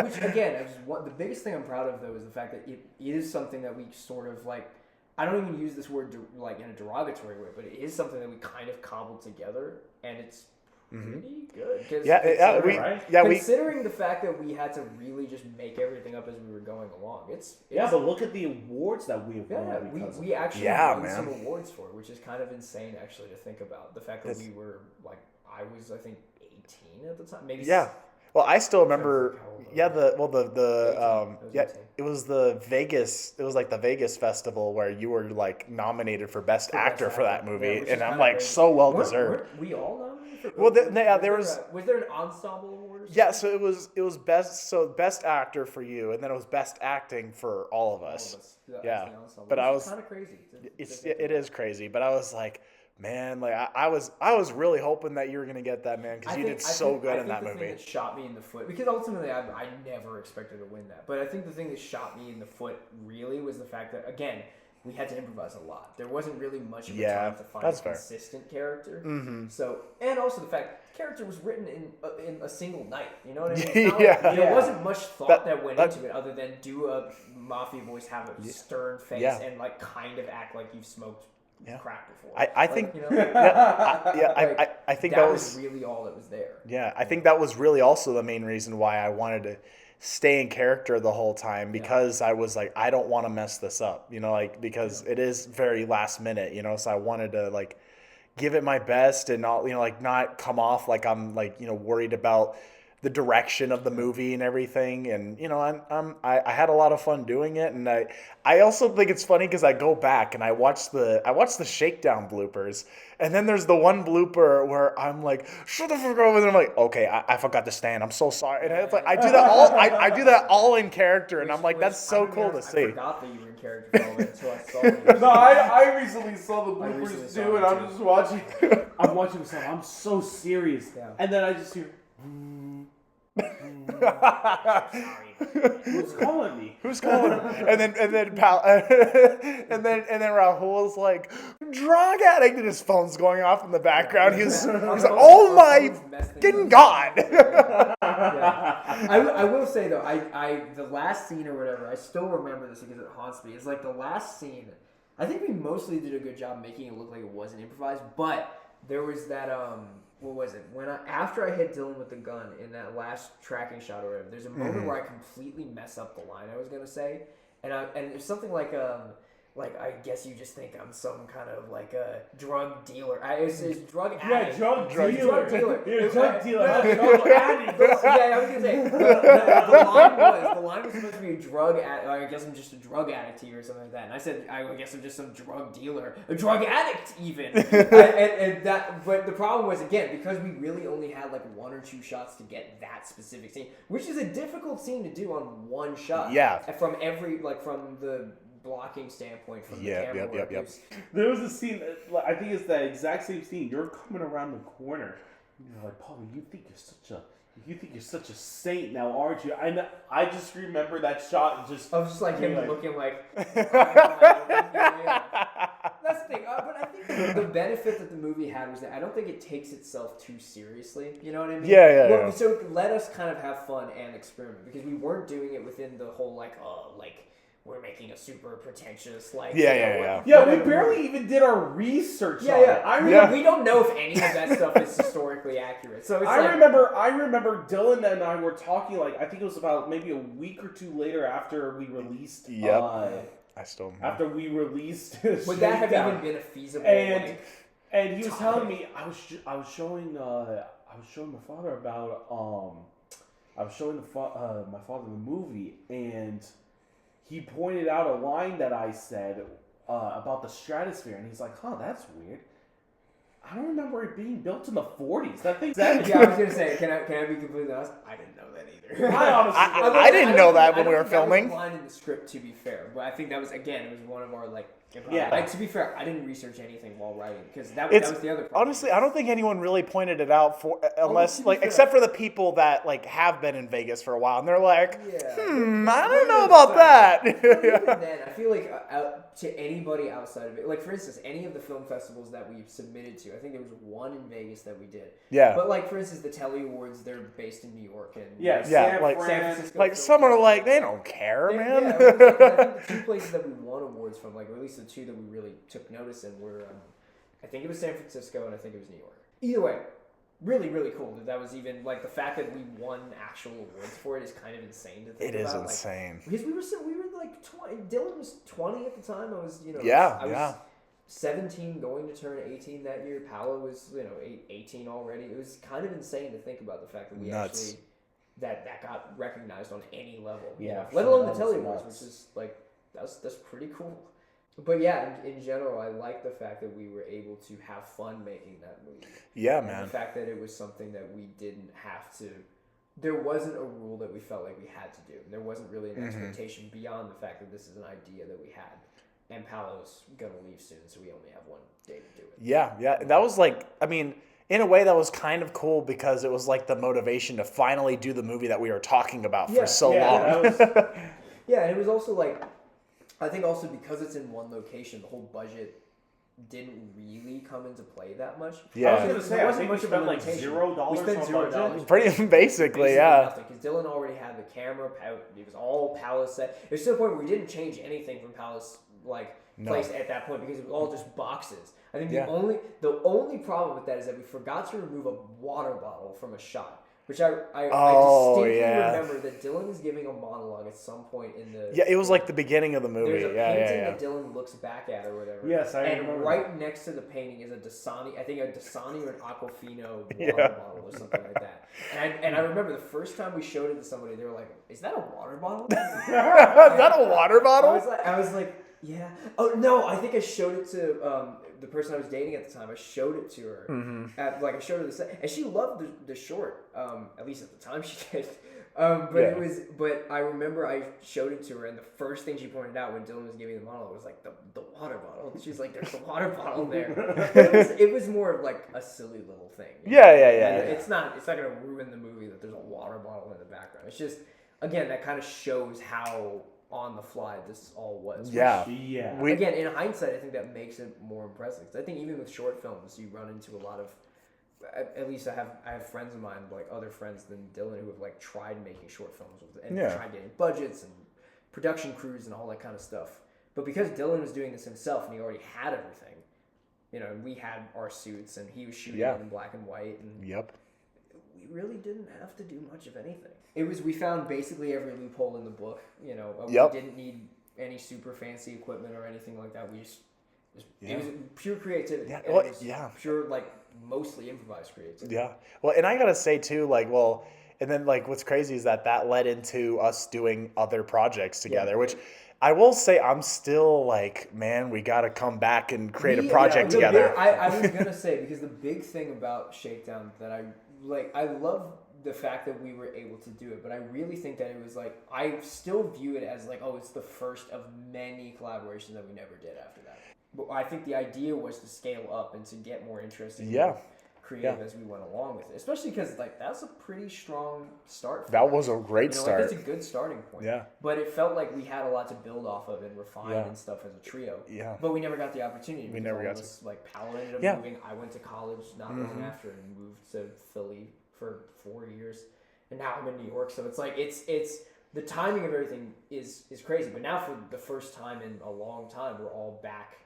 Which again, the biggest thing I'm proud of though is the fact that it is something that we sort of like. I don't even use this word like in a derogatory way, but it is something that we kind of cobbled together, and it's pretty good. Considering the fact that we had to really just make everything up as we were going along, but look at the awards that we have won. We actually won some awards for it, which is kind of insane actually to think about. The fact that we were like, I think 18 at the time, maybe. Yeah. Well, I still remember. Yeah, it was the Vegas. It was like the Vegas festival where you were like nominated for best actor for that movie, and I'm like so well deserved. Weren't we all nominated? Well, there was. Was there an ensemble award? Or yeah, so it was best actor for you, and then it was best acting for all of us. Yeah, but I was kind of crazy. It is crazy, but I was like, man, like I was really hoping that you were gonna get that, man, because you did so good in that movie. The thing that shot me in the foot, because ultimately I never expected to win that, but I think the thing that shot me in the foot really was the fact that again we had to improvise a lot. There wasn't really much of a time to find a consistent character. Mm-hmm. So, and also the fact the character was written in a single night. You know what I mean? There wasn't much thought that went into it other than do a mafia voice, have a stern face, and like kind of act like you've smoked crack before. I think I think that was really all that was there. Yeah, I think that was really also the main reason why I wanted to stay in character the whole time, because I was like, I don't want to mess this up, because it is very last minute, so I wanted to like give it my best and not, not come off like I'm like, worried about the direction of the movie and everything, and I had a lot of fun doing it, and I also think it's funny because I go back and I watch the shakedown bloopers, and then there's the one blooper where I'm like, shut the fuck up, and I'm like, okay, I forgot to stand, I'm so sorry, and it's like I do that all in character, and I'm like, that's so cool to see. I forgot that you were in character for all that until I saw it. No, I recently saw the bloopers too, and I'm just watching. I'm watching myself. I'm so serious, and then I just hear. Who's calling me? Who's calling me? And then Rahul's like, drug addict, and his phone's going off in the background. He's like, oh my fucking god! I will say though, I the last scene or whatever, I still remember this because it haunts me. It's like the last scene. I think we mostly did a good job making it look like it wasn't improvised, but there was that what was it? After I hit Dylan with the gun in that last tracking shot or whatever, there's a moment where I completely mess up the line I was gonna say, and it's something like I guess you just think I'm some kind of like a drug dealer. It's drug addict. Drug dealer. You're a drug dealer. Drug addict. I was gonna say the line was supposed to be a drug addict. I guess I'm just a drug addict here or something like that. And I said I guess I'm just some drug dealer, a drug addict even. But the problem was again because we really only had like one or two shots to get that specific scene, which is a difficult scene to do on one shot. Yeah. From the blocking standpoint from the camera work. There was a scene, I think it's the exact same scene. You're coming around the corner. You're like, Paul, you think you're such a saint now, aren't you? I just remember that shot and just... Of just like him looking like... That's the thing. But I think the benefit that the movie had was that I don't think it takes itself too seriously. You know what I mean? Yeah. So let us kind of have fun and experiment because we weren't doing it within the whole we're making a super pretentious we barely even did our research on it. We don't know if any of that stuff is historically accurate. So it's I remember Dylan and I were talking I think it was about maybe a week or two later after we released. I still remember. After we released. Would that have even been a feasible? And he was telling me I was showing my father about I was showing my father the movie and. He pointed out a line that I said about the stratosphere, and he's like, "Huh, that's weird." I don't remember it being built in the 40s. That thing's Yeah, I was gonna say, can I be completely honest? I didn't know that either. I honestly, I didn't know that when we were filming. That was a line in the script, to be fair, but I think that was again, it was one of our like. Yeah. To be fair, I didn't research anything while writing because that was the other problem. Honestly, I don't think anyone really pointed it out unless except for the people that like have been in Vegas for a while and they're like, I don't know about that. Even then, I feel like to anybody outside of it, like for instance, any of the film festivals that we submitted to, I think there was one in Vegas that we did. Yeah. But like for instance, the Telly Awards, they're based in New York and San like Francisco. Like some are like they don't care, man. Yeah, I think the two places that we won awards from, like or at least the two that we really took notice in were, I think it was San Francisco and I think it was New York. Either way, really, really cool that was even, like, the fact that we won actual awards for it is kind of insane to think about. It is insane. Like, because we were like 20, Dylan was 20 at the time, I was, I was 17 going to turn 18 that year, Paolo was, 18 already. It was kind of insane to think about the fact that we actually, that got recognized on any level, let alone the Telly Awards, which is, like, that's pretty cool. But yeah, in general, I like the fact that we were able to have fun making that movie. Yeah, and man. the fact that it was something that we didn't have to. There wasn't a rule that we felt like we had to do. There wasn't really an expectation beyond the fact that this is an idea that we had. And Paolo's gonna leave soon, so we only have one day to do it. Yeah. That was like, I mean, in a way, that was kind of cool because it was like the motivation to finally do the movie that we were talking about for so long. Yeah, and it was also like. I think also because it's in one location, the whole budget didn't really come into play that much. Yeah. I was going to say, I think we spent like $0 We spent $0. Pretty basically, yeah. Because Dylan already had the camera. It was all Palace set. It was to the point where we didn't change anything from Palace place at that point because it was all just boxes. I think the only problem with that is that we forgot to remove a water bottle from a shot. Which I distinctly remember that Dylan is giving a monologue at some point in the... Yeah, it was like the beginning of the movie. There's a painting that Dylan looks back at or whatever. Yes, I remember. And right next to the painting is a Dasani, I think a Dasani or an Aquafino water bottle or something like that. And I remember the first time we showed it to somebody, they were like, is that a water bottle? Is that a water bottle? I was like, yeah. Oh, no, I think I showed it to... the person I was dating at the time, I showed it to her. I showed her the set, and she loved the short. At least at the time she did. But I remember I showed it to her, and the first thing she pointed out when Dylan was giving the monologue was like the water bottle. She's like, "There's a water bottle there." It was more of like a silly little thing. Yeah. It's not gonna ruin the movie that there's a water bottle in the background. It's just again that kind of shows how on the fly this all was. Again, in hindsight, I think that makes it more impressive. Because I think even with short films, you run into a lot of. At least I have friends of mine, like other friends than Dylan, who have like tried making short films and tried getting budgets and production crews and all that kind of stuff. But because Dylan was doing this himself and he already had everything, we had our suits and he was shooting it in black and white. And we really didn't have to do much of anything. We found basically every loophole in the book. We didn't need any super fancy equipment or anything like that. We just it was pure creativity. Yeah, it was pure mostly improvised creativity. Yeah. Well, and I gotta say too, and then what's crazy is that led into us doing other projects together, which I will say I'm still man, we gotta come back and create a project together. I was gonna say, because the big thing about Shakedown that I love the fact that we were able to do it, but I really think that it was I still view it as it's the first of many collaborations that we never did after that. But I think the idea was to scale up and to get more interesting and creative as we went along with it. Especially because that's a pretty strong start. That was a great start. That's a good starting point. Yeah. But it felt like we had a lot to build off of and refine and stuff as a trio. Yeah. But we never got the opportunity. We never got to. Paolo ended up moving. I went to college not long after and moved to Philly for 4 years. And now I'm in New York. So it's the timing of everything is crazy. But now for the first time in a long time, we're all back.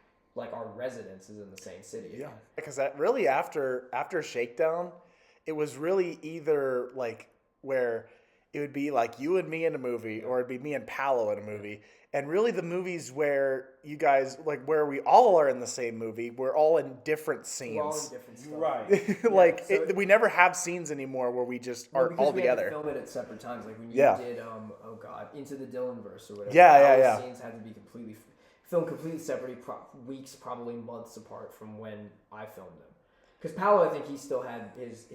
Our residence is in the same city. Yeah, because that really after Shakedown, it was really either where it would be you and me in a movie, or it'd be me and Paolo in a movie. And really the movies where you guys, where we all are in the same movie, we're all in different scenes. We're all in different stuff. Right. We never have scenes anymore where we just are all together. We had to film it at separate times. When you did, Into the Dylanverse or whatever. Yeah. Scenes had to be filmed completely separately, weeks, probably months apart from when I filmed them. Because Paolo, I think he still had his.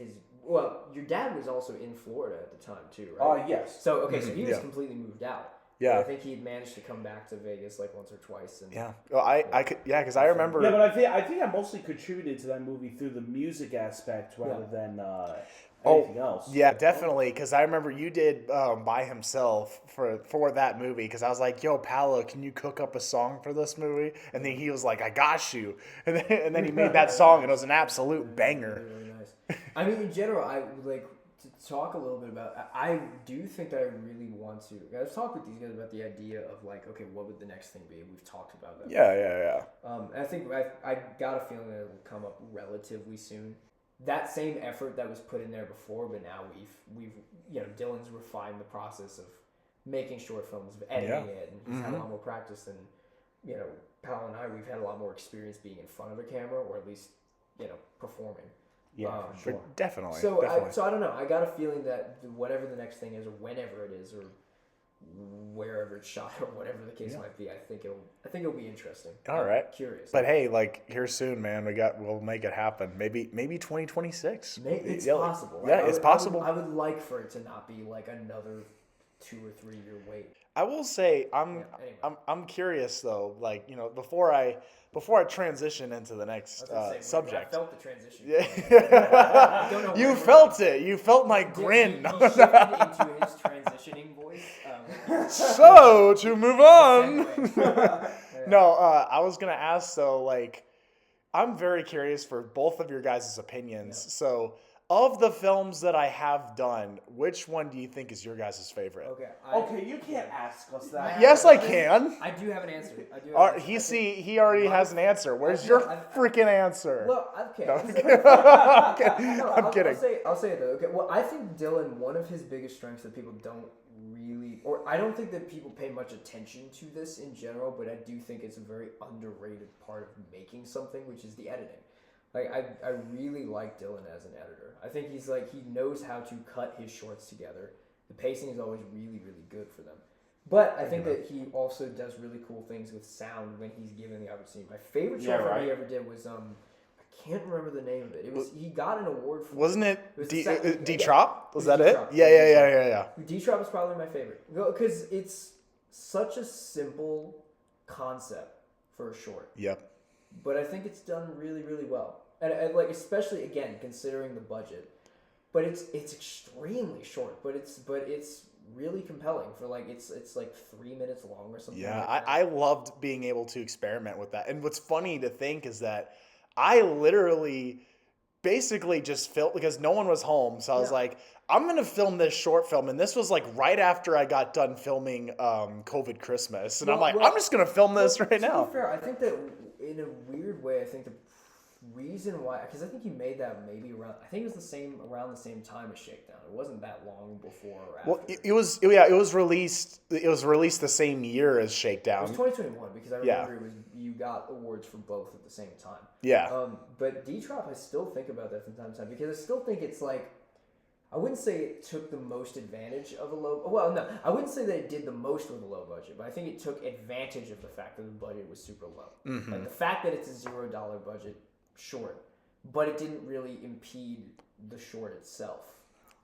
Well, your dad was also in Florida at the time too, right? Yes. So okay, so he was completely moved out. Yeah. I think he had managed to come back to Vegas like once or twice. And Yeah. Well, I could, because I remember. Yeah, but I think I mostly contributed to that movie through the music aspect rather than anything else. Yeah, definitely. Because I remember you did By Himself for that movie. Because I was like, "Yo, Paolo, can you cook up a song for this movie?" And then he was like, "I got you." And then he made that song, and it was an absolute banger. Really nice. I mean, in general, I would like to talk a little bit about. I do think that I really want to. I've talked with these guys about the idea of like, okay, what would the next thing be? We've talked about that. Yeah. And I think I got a feeling that it will come up relatively soon. That same effort that was put in there before, but now we've Dylan's refined the process of making short films, of editing it, and he's had a lot more practice than Pal and I. We've had a lot more experience being in front of a camera, or at least performing. Yeah, for sure. Definitely. So I don't know. I got a feeling that whatever the next thing is, or whenever it is, or wherever it's shot, or whatever the case might be, I think it'll be interesting. All right. I'm curious. But hey, like here soon, man. We'll make it happen. Maybe 2026. It's possible. Yeah, it's possible. I would like for it to not be like another 2 or 3 year wait. I will say Anyway. I'm curious though. Like before I transition into the next subject. I felt the transition. Yeah. Don't know You felt it. You felt my grin. He shifted into his transitioning voice. So to move on. Yeah. No, I was gonna ask though. Like, I'm very curious for both of your guys' opinions. Yeah. So, of the films that I have done, which one do you think is your guys' favorite? Okay. You can't ask us that. Yes, I can. I do have an answer. He already has an answer. Where's your freaking answer? Look, okay. No, I'm kidding. I'll say it though. Okay. Well, I think Dylan, one of his biggest strengths that people don't really, or I don't think that people pay much attention to this in general, but I do think it's a very underrated part of making something, which is the editing. Like, I really like Dylan as an editor. I think he's like, he knows how to cut his shorts together. The pacing is always really, really good for them. But I think that he also does really cool things with sound when he's given the opportunity. My favorite short film he ever did was, I can't remember the name of it. It was, he got an award for Wasn't it D-Trop? Was that D-Trop. it? Yeah. D-Trop is probably my favorite. Because it's such a simple concept for a short. Yep. But I think it's done really, really well. And like, especially again considering the budget, but it's extremely short. But it's really compelling for like it's like 3 minutes long or something. Yeah, like that. I loved being able to experiment with that. And what's funny to think is that I literally basically just filmed because no one was home, so I was like, I'm gonna film this short film, and this was like right after I got done filming COVID Christmas, and I'm just gonna film this right now. To be fair, I think that in a weird way, I think the reason why, because I think you made that maybe around, I think it was around the same time as Shakedown. It wasn't that long before or after. Well, it was released the same year as Shakedown. It was 2021 because I remember it was you got awards for both at the same time. Yeah. But D-Trop, I still think about that from time to time because I still think it's like, I wouldn't say it took the most advantage of a low. Well, no, I wouldn't say that it did the most with a low budget, but I think it took advantage of the fact that the budget was super low. Mm-hmm. Like the fact that it's a $0 budget short, but it didn't really impede the short itself.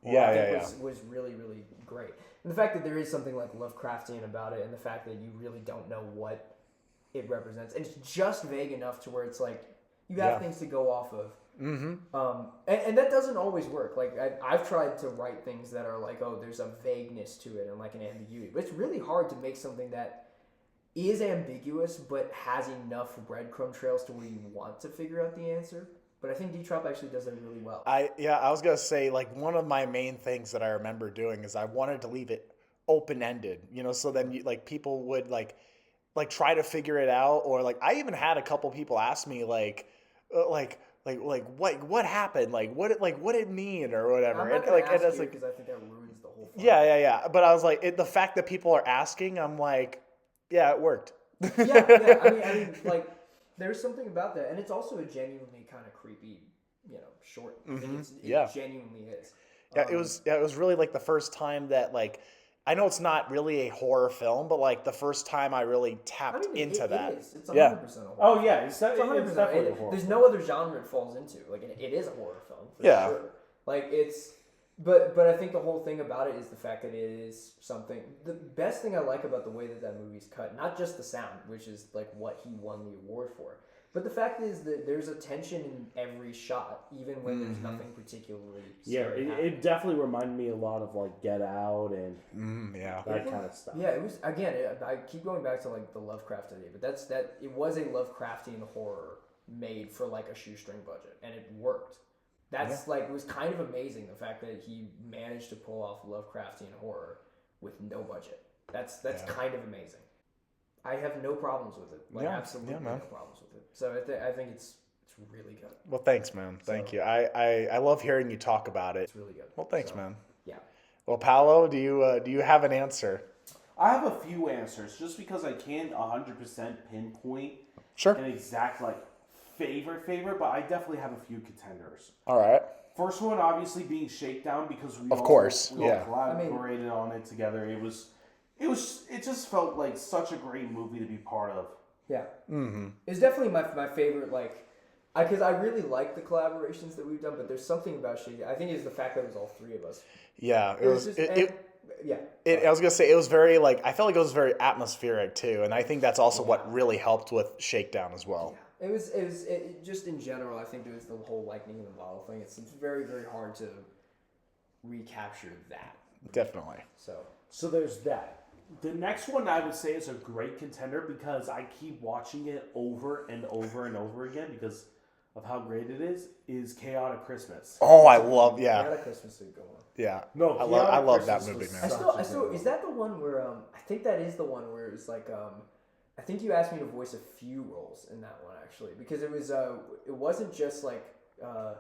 Was really, really great. And the fact that there is something like Lovecraftian about it, and the fact that you really don't know what it represents, and it's just vague enough to where it's like you have things to go off of. Mm-hmm. And that doesn't always work. Like I've tried to write things that are like, oh, there's a vagueness to it and like an ambiguity, but it's really hard to make something that is ambiguous but has enough breadcrumb trails to where you want to figure out the answer. But I think D-Trop actually does it really well. I was gonna say, like, one of my main things that I remember doing is I wanted to leave it open-ended, so then people would like try to figure it out, or like I even had a couple people ask me like what happened, like what it mean or whatever. I'm not gonna ask you because I think that ruins the whole fun. Yeah. But I was like, the fact that people are asking, I'm like, yeah, it worked. Yeah. I mean, like, there's something about that, and it's also a genuinely kind of creepy, short. Mm-hmm. It genuinely is. Yeah, it was really like the first time that like I know it's not really a horror film, but like the first time I really tapped into that. It is. It's 100% Yeah. a horror. Oh yeah, it's 100%. definitely a horror. There's no other genre it falls into. Like it is a horror film for Yeah. sure. Like it's, but I think the whole thing about it is the fact that it is something. The best thing I like about the way that movie's cut, not just the sound, which is like what he won the award for, but the fact is that there's a tension in every shot, even when there's nothing particularly. Yeah, it definitely reminded me a lot of like Get Out and that kind of stuff. Yeah, it was again. I keep going back to like the Lovecraft idea, but it was a Lovecraftian horror made for like a shoestring budget, and it worked. That's like, it was kind of amazing, the fact that he managed to pull off Lovecraftian horror with no budget. That's kind of amazing. I have no problems with it. Like absolutely no problems with it. So I think it's really good. Well, thanks, man. Thank you. I love hearing you talk about it. It's really good. Well, thanks, man. Yeah. Well, Paolo, do you have an answer? I have a few answers, just because I can't 100% pinpoint an exact like favorite, but I definitely have a few contenders. All right. First one, obviously, being Shakedown, because we all collaborated on it together. It just felt like such a great movie to be part of. Yeah. Mm-hmm. It's definitely my favorite, like, because I really like the collaborations that we've done, but there's something about Shakedown. I think it's the fact that it was all three of us. Yeah. I was gonna say, it was very like, I felt like it was very atmospheric too, and I think that's also what really helped with Shakedown as well. Yeah. It was just in general. I think it was the whole lightning in the bottle thing. It's very, very hard to recapture that. Definitely. So there's that. The next one I would say is a great contender, because I keep watching it over and over and over again because of how great it is Chaotic Christmas. Oh, I love Chaotic Christmas is a good one. Yeah. No, I love that movie, man. I still is that the one where I think that is the one where it's like I think you asked me to voice a few roles in that one, actually, because it was it wasn't just like oh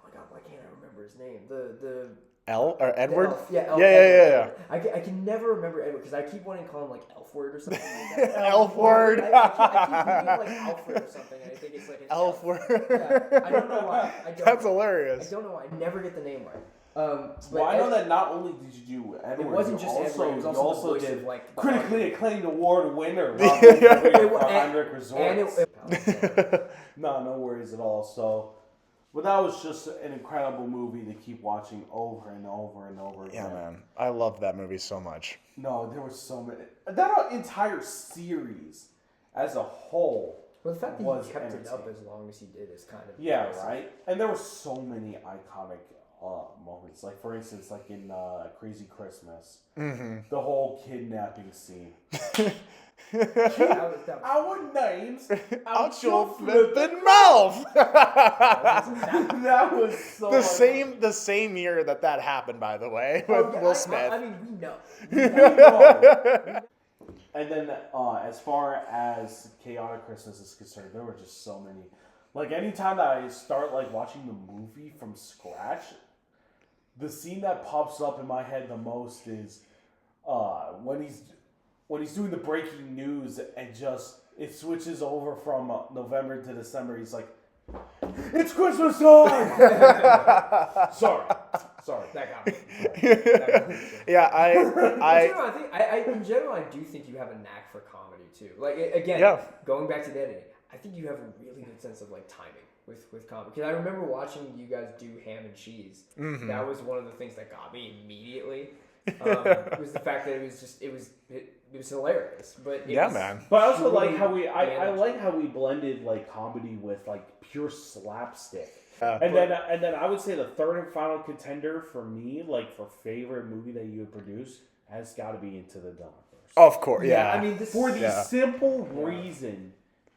my god, why can't I remember his name? The Edward? Elf. Yeah, Elf, yeah. I can never remember Edward because I keep wanting to call him like Elfward or something like that. Elfward. I keep thinking like Alfred or something, and I think it's like an Elfward. Yeah, I don't know why. That's hilarious. I don't know why. I never get the name right. Well, I know that not only did you do Edward, it wasn't just Edward, it was also the voice did of, like, critically acclaimed award winner, Heinrich Resort. No worries at all. So, but that was just an incredible movie to keep watching over and over and over again. Yeah, man. I love that movie so much. No, there was so many. That entire series as a whole. Well, the fact that he kept it up as long as he did is kind of impressive. Right. And there were so many iconic moments, like for instance, like in Crazy Christmas, the whole kidnapping scene. Our names out your flippin' mouth. That was so the same year that happened, by the way, with Will Smith. I mean, we know. And then, as far as Chaotic Christmas is concerned, there were just so many. Like anytime that I start like watching the movie from scratch, the scene that pops up in my head the most is when he's doing the breaking news and just it switches over from November to December. He's like, "It's Christmas time." Sorry, That got me. In general, I do think you have a knack for comedy too. Like again, going back to the editing, I think you have a really good sense of like timing with comedy. Because I remember watching you guys do Ham and Cheese. Mm-hmm. That was one of the things that got me immediately. Was the fact that it was hilarious. But man. But I also like how I like how we blended like comedy with like pure slapstick. And then I would say the third and final contender for me, like for favorite movie that you have produced, has got to be Into the Dawnverse. Of course, yeah. I mean, for the simple reason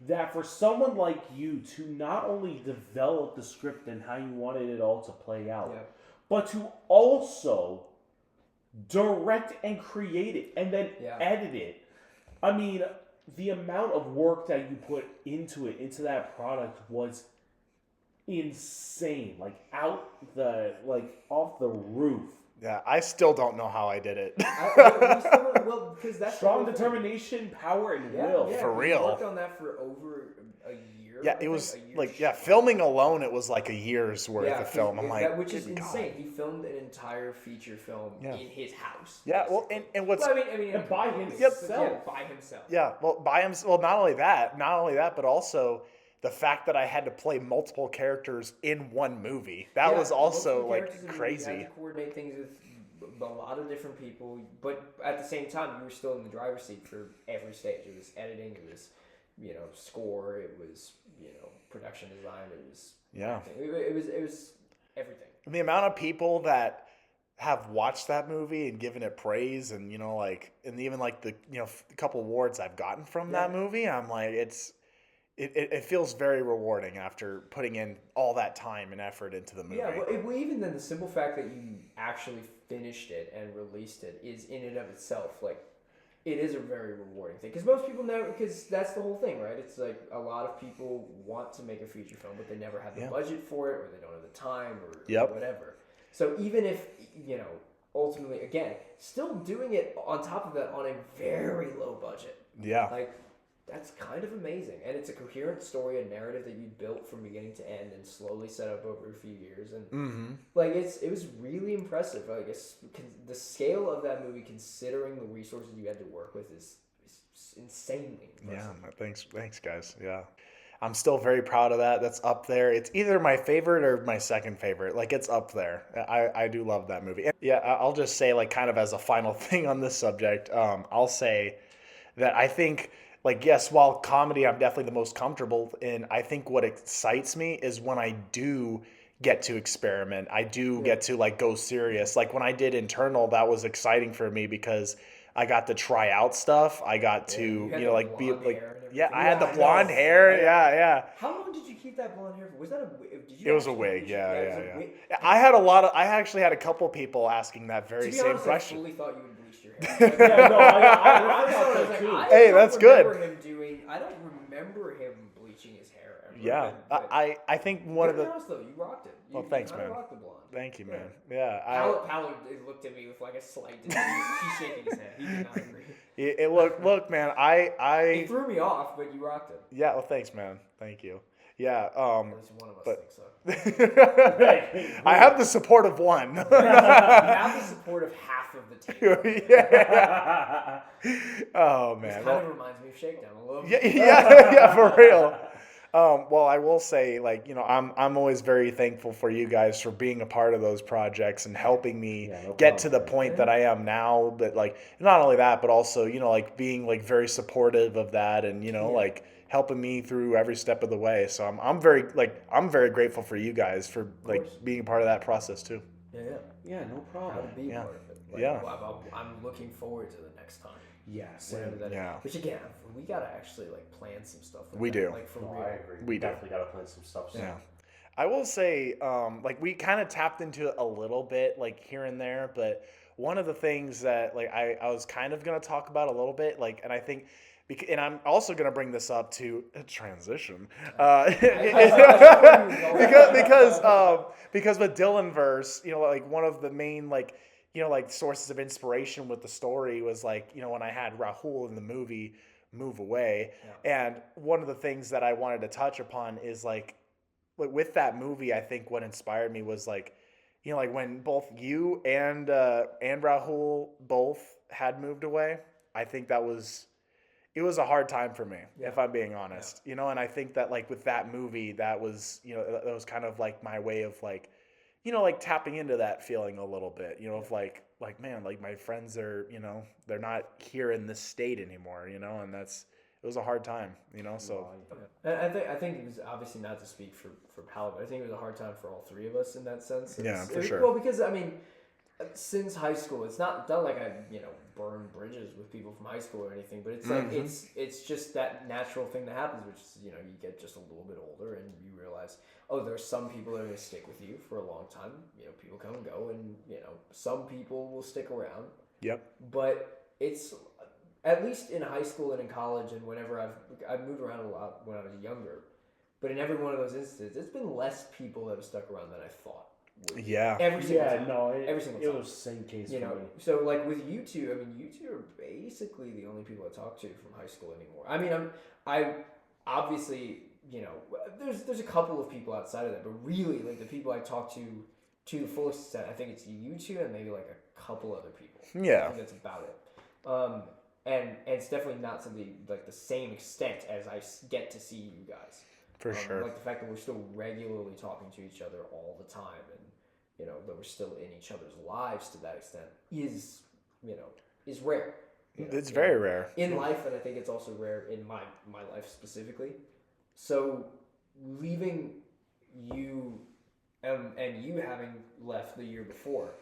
that for someone like you to not only develop the script and how you wanted it all to play out, but to also direct and create it and then edit it. I mean, the amount of work that you put into that product was insane. Like off the roof. Yeah, I still don't know how I did it. Because that's strong determination, power, and will. For real. We worked on that for over a year, Yeah, it was like filming alone. It was like a year's worth of film. I'm like, which is good insane. God. He filmed an entire feature film in his house. Yeah, well, and what's I mean, And by himself. Yeah, by himself. yeah, well, by him. Well, not only that, but also the fact that I had to play multiple characters in one movie. That was also like crazy. You had to coordinate things with a lot of different people, but at the same time, you were still in the driver's seat for every stage. It was editing, it was score, it was production design, it was it was everything. The amount of people that have watched that movie and given it praise, and and even like the a couple awards I've gotten from that movie, I'm like, it feels very rewarding after putting in all that time and effort into the movie. Yeah, well, even then, the simple fact that you actually finished it and released it is in and of itself like. It is a very rewarding thing because most people never, because that's the whole thing, right? It's like a lot of people want to make a feature film, but they never have the budget for it, or they don't have the time, or whatever. So even if, ultimately, again, still doing it on top of that on a very low budget. Yeah. Like, that's kind of amazing. And it's a coherent story and narrative that you built from beginning to end and slowly set up over a few years. And it was really impressive. I guess the scale of that movie, considering the resources you had to work with, is insanely impressive. Yeah, thanks guys. Yeah. I'm still very proud of that. That's up there. It's either my favorite or my second favorite. Like, it's up there. I do love that movie. And yeah, I'll just say, like, kind of as a final thing on this subject, I'll say that I think, like, yes, while comedy I'm definitely the most comfortable in, I think what excites me is when I do get to experiment. I do get to, like, go serious. Like, when I did Internal, that was exciting for me because I got to try out stuff. I got to, like, be like, I had the blonde hair. Yeah. How long did you keep that blonde hair for? Was that a wig? It was a wig. Yeah. I actually had a couple people asking that very same question. I fully thought you would bleach your hair. Hey, that's good. I don't remember him bleaching his hair ever. Yeah, I think one of the. Honest though, you rocked it. Well, thanks, man. Rocked the blonde. Thank you, man. Yeah. Paolo looked at me with like a slight. He's shaking his head. He did not agree. Look, man. It threw me off, but you rocked it. Yeah. Well, thanks, man. Thank you. Yeah. At least one of us thinks so. I have the support of one. You have the support of half of the table. Yeah. Oh man. This kind of reminds me of Shakedown a little bit. Yeah, for real. Well, I will say, like, I'm always very thankful for you guys for being a part of those projects and helping me get to the point that I am now. But, like, not only that, but also, like, being, like, very supportive of that and, like, helping me through every step of the way. So I'm very grateful for you guys for, like, being a part of that process too. Yeah, no problem. Proud to be part of it. Like, I'm looking forward to the next time. Yes. Which again, we gotta actually like plan some stuff. We do. Like for real. I agree. We definitely gotta plan some stuff. Yeah. I will say, like, we kind of tapped into it a little bit, like, here and there, but one of the things that, like, I was kind of gonna talk about a little bit, like, and I think. And I'm also going to bring this up to transition because with Dylan verse, like, one of the main, like, like, sources of inspiration with the story was, like, when I had Rahul in the movie move away. And one of the things that I wanted to touch upon is, like with that movie, I think what inspired me was, like, like, when both you and Rahul both had moved away, I think it was a hard time for me, if I'm being honest, and I think that, like, with that movie, that was, that was kind of like my way of, like, like, tapping into that feeling a little bit, of like, man, like, my friends are, they're not here in this state anymore, and it was a hard time, so. And I think it was obviously not to speak for Paolo, but I think it was a hard time for all three of us in that sense. For sure. Well, because, I mean, since high school, it's not like I, burned bridges with people from high school or anything, but it's like, it's just that natural thing that happens, which is, you get just a little bit older and you realize, there's some people that are going to stick with you for a long time. People come and go, and, some people will stick around. Yep. But it's, at least in high school and in college and whenever I've moved around a lot when I was younger, but in every one of those instances, it's been less people that have stuck around than I thought. Yeah. Every single time. Every single time. It was the same case for me. So, like, with you two, I mean, you two are basically the only people I talk to from high school anymore. I mean, I obviously you know, there's a couple of people outside of that, but really, like, the people I talk to the fullest extent, I think it's you two and maybe like a couple other people. Yeah. I think that's about it. And it's definitely not to the same extent as I get to see you guys. For sure. Like the fact that we're still regularly talking to each other all the time, and you know that we're still in each other's lives to that extent is rare. You know, It's very rare in life, and I think it's also rare in my life specifically. So leaving you and you having left the year before.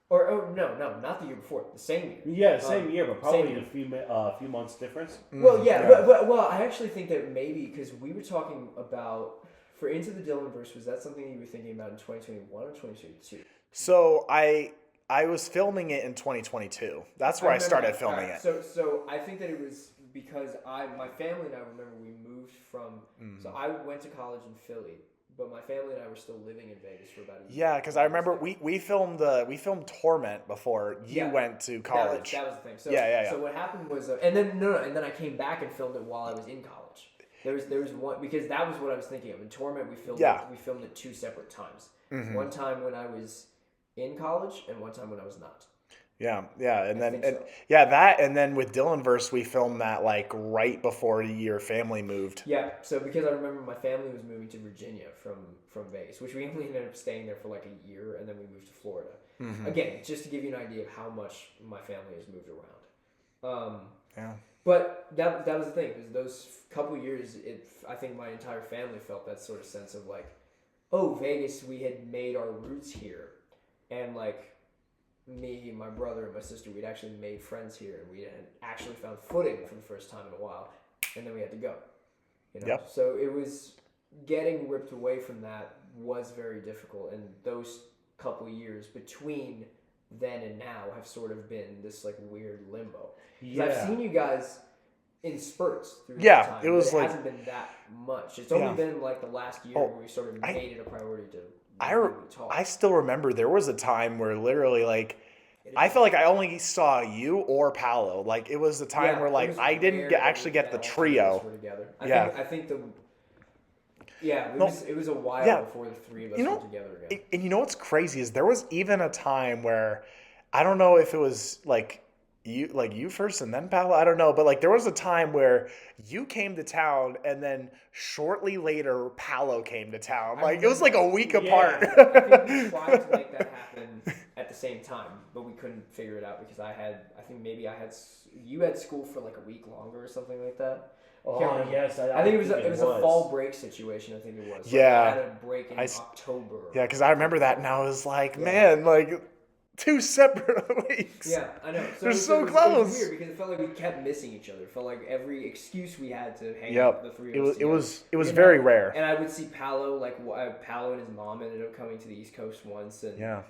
Or no, not the year before. The same year. Yeah, same year, but probably year. a few months difference. Well, yeah. But I actually think that maybe because we were talking about for Into the Dylanverse, was that something you were thinking about in 2021 or 2022? So I was filming it in 2022. That's where I started filming it. So I think that it was because my family and I remember we moved from. So I went to college in Philly. But my family and I were still living in Vegas for about a year. Yeah, because I remember we filmed Torment before you went to college. That was the thing. So, yeah. So what happened was, and then I came back and filmed it while I was in college. There was one because that was what I was thinking of. In Torment, we filmed it 2 separate times. Mm-hmm. One time when I was in college, and one time when I was not. Yeah, and then with Dylanverse, we filmed that like right before your family moved. Yeah, so because I remember my family was moving to Virginia from Vegas, which we only ended up staying there for like a year, and then we moved to Florida. Mm-hmm. Again, just to give you an idea of how much my family has moved around. But that was the thing, because those couple years, I think my entire family felt that sort of sense of like, oh, Vegas, we had made our roots here, and like. Me, my brother, and my sister, we'd actually made friends here, and we had actually found footing for the first time in a while, and then we had to go. You know? Yep. So it was getting ripped away from that was very difficult, and those couple years between then and now have sort of been this like weird limbo. Yeah. I've seen you guys in spurts through that time. It was but like, hasn't been that much. It's only been like the last year where we sort of made it a priority to. I still remember there was a time where literally like I felt like I only saw you or Paolo. Like it was the time where like I didn't actually get the trio. I think it was a while before the three of us were together again. And you know what's crazy is there was even a time where I don't know if it was like you first and then Paolo, I don't know, but like there was a time where you came to town and then shortly later Paolo came to town. Like it was like a week apart. I think we tried to make that happen at the same time, but we couldn't figure it out because you had school for like a week longer or something like that. Oh yes, I think it was a fall break situation. I think it was. Yeah, I had a break in October. Yeah, because I remember that, and I was like, man, like 2 separate weeks. Yeah, I know. They're so close. It was weird because it felt like we kept missing each other. It felt like every excuse we had to hang out with the three of us together. It was very rare. And I would see Paolo, Paolo and his mom ended up coming to the East Coast once, and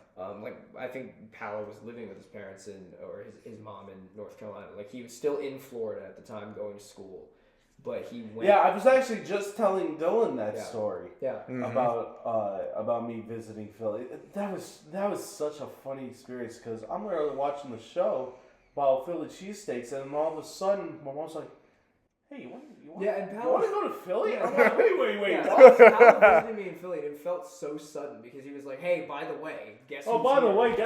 I think Paolo was living with his parents or his mom in North Carolina. Like he was still in Florida at the time, going to school. But he went. Yeah, I was actually just telling Dylan that story. Yeah. Mm-hmm. About me visiting Philly. That was such a funny experience because I'm literally watching the show about Philly cheesesteaks, and then all of a sudden my mom's like, "Hey, you want to go to Philly?" Yeah. I'm like, "Wait, yeah. what?" Paolo visited me in Philly, and it felt so sudden because he was like, "Hey, by the way, guess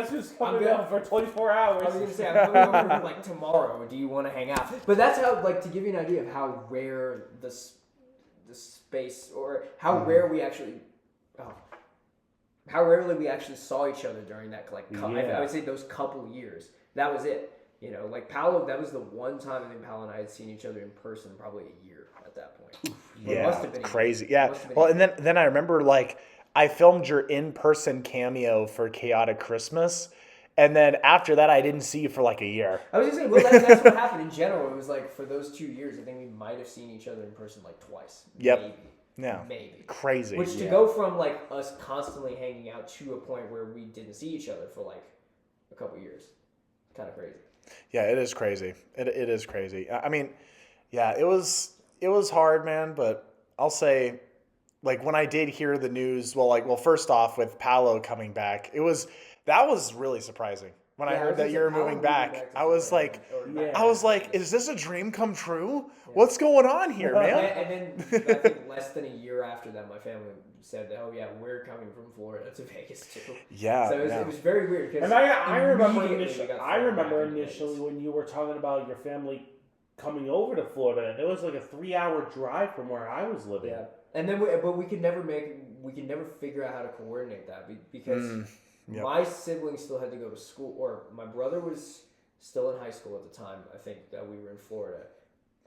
who's coming down for 24 hours?" I was gonna say I'm coming over like tomorrow. Do you want to hang out? But that's how, like, to give you an idea of how rare the space, or how rare we actually, how rarely we actually saw each other during that I would say those couple years. That was it. You know, like Paolo, that was the one time I think Paolo and I had seen each other in person probably a year at that point. Yeah, must have been crazy. Yeah. Well, and then I remember like I filmed your in-person cameo for Chaotic Christmas, and then after that I didn't see you for like a year. I was just saying, well, that's what happened in general. It was like for those 2 years, I think we might have seen each other in person like twice. Yep. Maybe. Yeah. Maybe. Crazy. Which to go from like us constantly hanging out to a point where we didn't see each other for like a couple years, kind of crazy. Yeah, it is crazy. It is crazy. I mean, yeah, it was hard, man. But I'll say, like when I did hear the news, well, first off with Paolo coming back, that was really surprising. when Yeah, I heard that you were moving back. to I was Florida, Yeah. I was like, is this a dream come true? What's going on here, man? And then I think less than a year after that, my family said, "Oh yeah, we're coming from Florida to Vegas too." Yeah. So it was very weird. And I remember immediately we got thrown back into initially Vegas. when you were talking about your family coming over to Florida, it was like a 3-hour drive from where I was living. Yeah, and then we could never figure out how to coordinate that because my siblings still had to go to school, or my brother was still in high school at the time. I think that we were in Florida.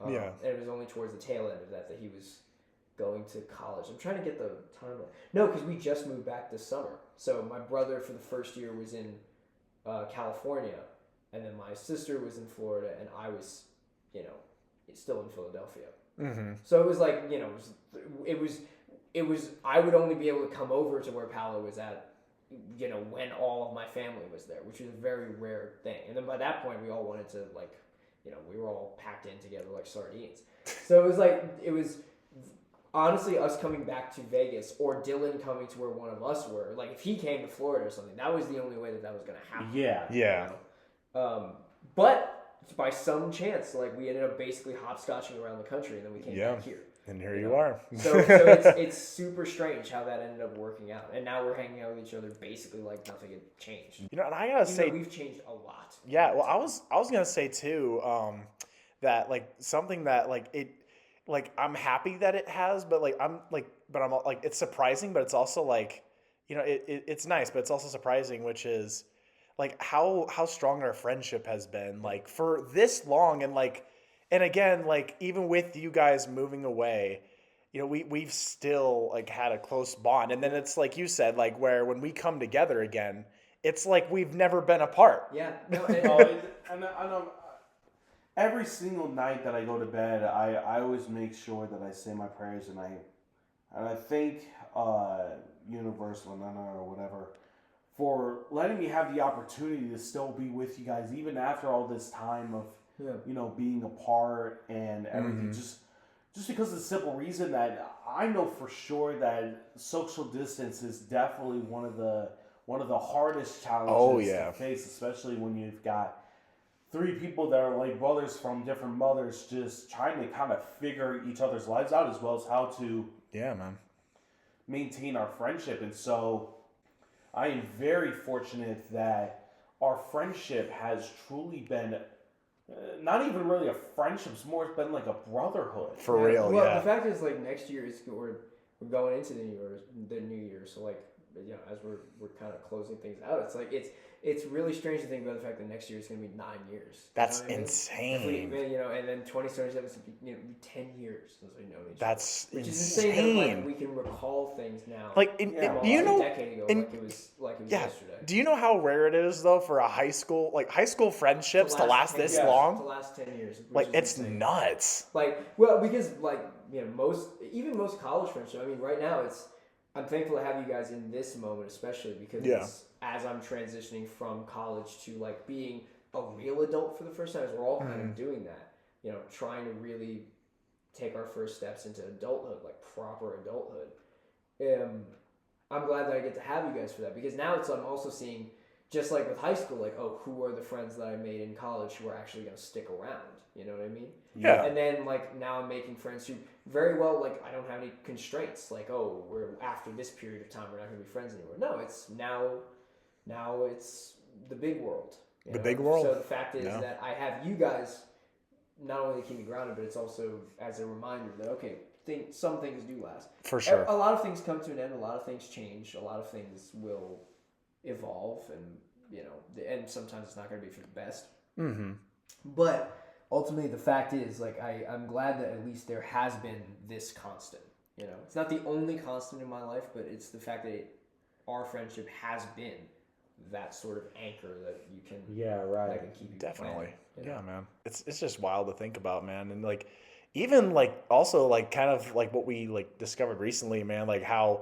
And it was only towards the tail end of that he was going to college. I'm trying to get the timeline. No, because we just moved back this summer. So my brother for the first year was in California, and then my sister was in Florida, and I was, still in Philadelphia. Mm-hmm. So it was like, it was. I would only be able to come over to where Paolo was at, when all of my family was there, which was a very rare thing. And then by that point, we all wanted to we were all packed in together like sardines. So it was honestly us coming back to Vegas or Dylan coming to where one of us were. Like if he came to Florida or something, that was the only way that was going to happen. Yeah. But by some chance, we ended up basically hopscotching around the country, and then we came back here. And here you are. So it's super strange how that ended up working out, and now we're hanging out with each other basically like nothing had changed. And I gotta say, we've changed a lot. Yeah, well, I was gonna say too, that something that I'm happy that it has, but I'm it's surprising, but it's also it's nice, but it's also surprising, which is how strong our friendship has been for this long, and again, even with you guys moving away, we've still had a close bond. And then it's like you said, where when we come together again, it's like we've never been apart. Yeah. No, and every single night that I go to bed, I always make sure that I say my prayers and I thank Universal or whatever for letting me have the opportunity to still be with you guys even after all this time of being apart and everything. Just because of the simple reason that I know for sure that social distance is definitely one of the hardest challenges to face, especially when you've got 3 people that are like brothers from different mothers, just trying to kind of figure each other's lives out as well as how to maintain our friendship. And so I am very fortunate that our friendship has truly been not even really a friendship, it's more been like a brotherhood. For real, well, the fact is, next year we're going into the new year, so as we're kind of closing things out, it's really strange to think about the fact that next year is going to be 9 years. That's insane. And then 2027 is be 10 years since we know each other. That's which insane. is insane that we can recall things now. Do you know? A decade ago, it was yesterday. Do you know how rare it is though for a high school friendships to last this long? To last 10 years. It's insane. Nuts. Because most college friendships. I mean, right now I'm thankful to have you guys in this moment, especially because it's, as I'm transitioning from college to being a real adult for the first time, as we're all kind of doing that, trying to really take our first steps into adulthood, proper adulthood. I'm glad that I get to have you guys for that, because now I'm also seeing, just like with high school, who are the friends that I made in college who are actually going to stick around? You know what I mean? Yeah. And then now I'm making friends who very well I don't have any constraints. We're after this period of time we're not going to be friends anymore. No, it's now it's the big world. The big world. So the fact is that I have you guys not only to keep me grounded, but it's also as a reminder that some things do last. For sure. A lot of things come to an end. A lot of things change. A lot of things will evolve, and and sometimes it's not going to be for the best. Mm-hmm. But ultimately, the fact is, I'm glad that at least there has been this constant. It's not the only constant in my life, but it's the fact that our friendship has been that sort of anchor that you can. That can keep you definitely. Playing, Yeah, man. It's just wild to think about, man, and even also kind of what we discovered recently, man, how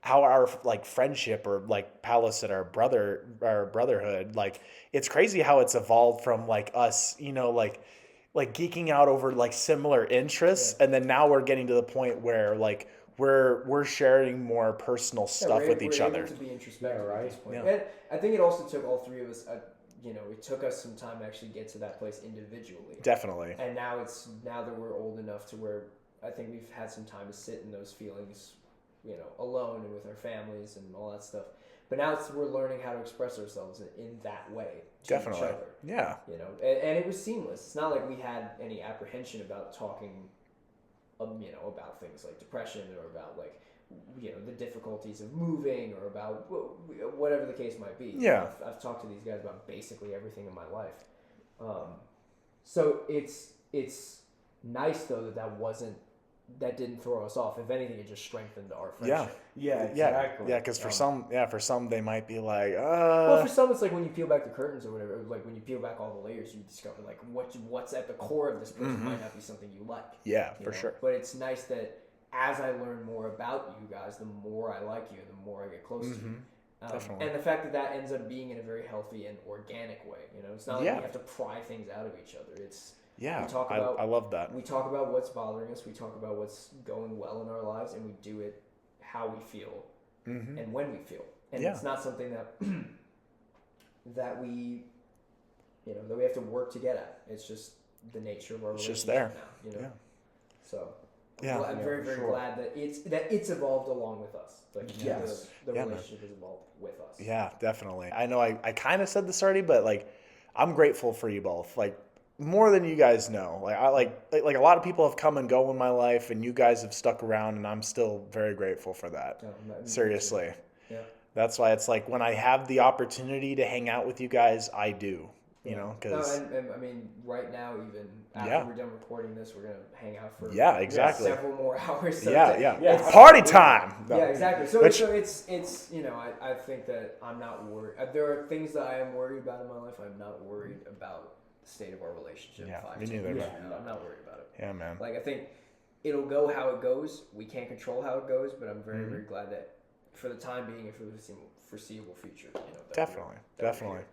our friendship, or Paolo said, our brotherhood, it's crazy how it's evolved from us, geeking out over similar interests, and then now we're getting to the point where we're sharing more personal stuff with each other. Able to be introspective at this point. Yeah. And I think it also took all 3 of us it took us some time to actually get to that place individually. Definitely. And now that we're old enough to where I think we've had some time to sit in those feelings, alone and with our families and all that stuff. But now we're learning how to express ourselves in that way to Definitely. each other. Yeah. And it was seamless. It's not like we had any apprehension about talking, about things like depression or about like, the difficulties of moving or about whatever the case might be. Yeah. I've talked to these guys about basically everything in my life. So it's nice though that didn't throw us off. If anything, it just strengthened our friendship. Yeah, exactly. Yeah, because for some they might be like, Well, for some, it's like when you peel back the curtains or whatever. Like when you peel back all the layers, you discover like what's at the core of this person might not be something you like. Yeah, for sure. But it's nice that as I learn more about you guys, the more I like you, and the more I get close to you. Definitely. And the fact that ends up being in a very healthy and organic way. It's not like we have to pry things out of each other. Yeah, we talk about, I love that. We talk about what's bothering us. We talk about what's going well in our lives, and we do it how we feel and when we feel. And it's not something that that we that we have to work to get at. It's just the nature of our relationship just there. now. Yeah. So I'm for very glad that it's evolved along with us. Like Yes. the relationship has evolved with us. Yeah, definitely. I know I kind of said this already, but like I'm grateful for you both. Like more than you guys know. Like I like a lot of people have come and go in my life, and you guys have stuck around, and I'm still very grateful for that. Seriously. Yeah. That's why it's like when I have the opportunity to hang out with you guys, I do. Because and I mean, right now, even after we're done recording this, we're gonna hang out for exactly several more hours. So yeah. Party time. No. Yeah, exactly. So it's I think that I'm not worried. There are things that I am worried about in my life. I'm not worried about the state of our relationship. Yeah, 5 me years neither. from now. I'm not worried about it. Yeah, man. Like I think it'll go how it goes. We can't control how it goes, but I'm very very glad that for the time being and for the foreseeable future, Definitely.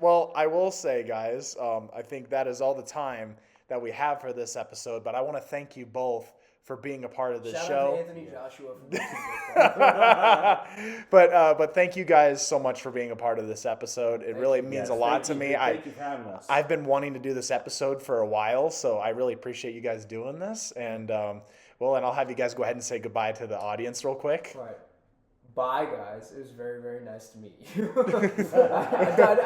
Well, I will say, guys, I think that is all the time that we have for this episode, but I want to thank you both for being a part of this Shout show. out to Anthony Joshua from but thank you guys so much for being a part of this episode. It really means a lot to me. Thank you for having us. I've been wanting to do this episode for a while, so I really appreciate you guys doing this. And and I'll have you guys go ahead and say goodbye to the audience real quick. All right. Bye, guys. It was very, very nice to meet you. I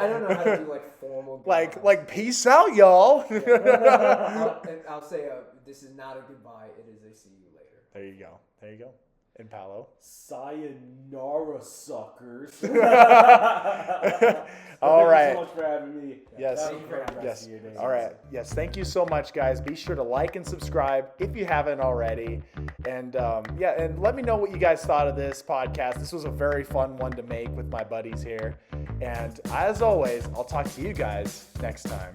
don't know how to do formal. Like peace out, y'all. I'll say this is not a goodbye. It is a see you later. There you go. And Paolo. Sayonara, suckers. All right. Thank you so much for having me. Yes. Yes. All right. Yes. Thank you so much, guys. Be sure to like and subscribe if you haven't already. And and let me know what you guys thought of this podcast. This was a very fun one to make with my buddies here. And as always, I'll talk to you guys next time.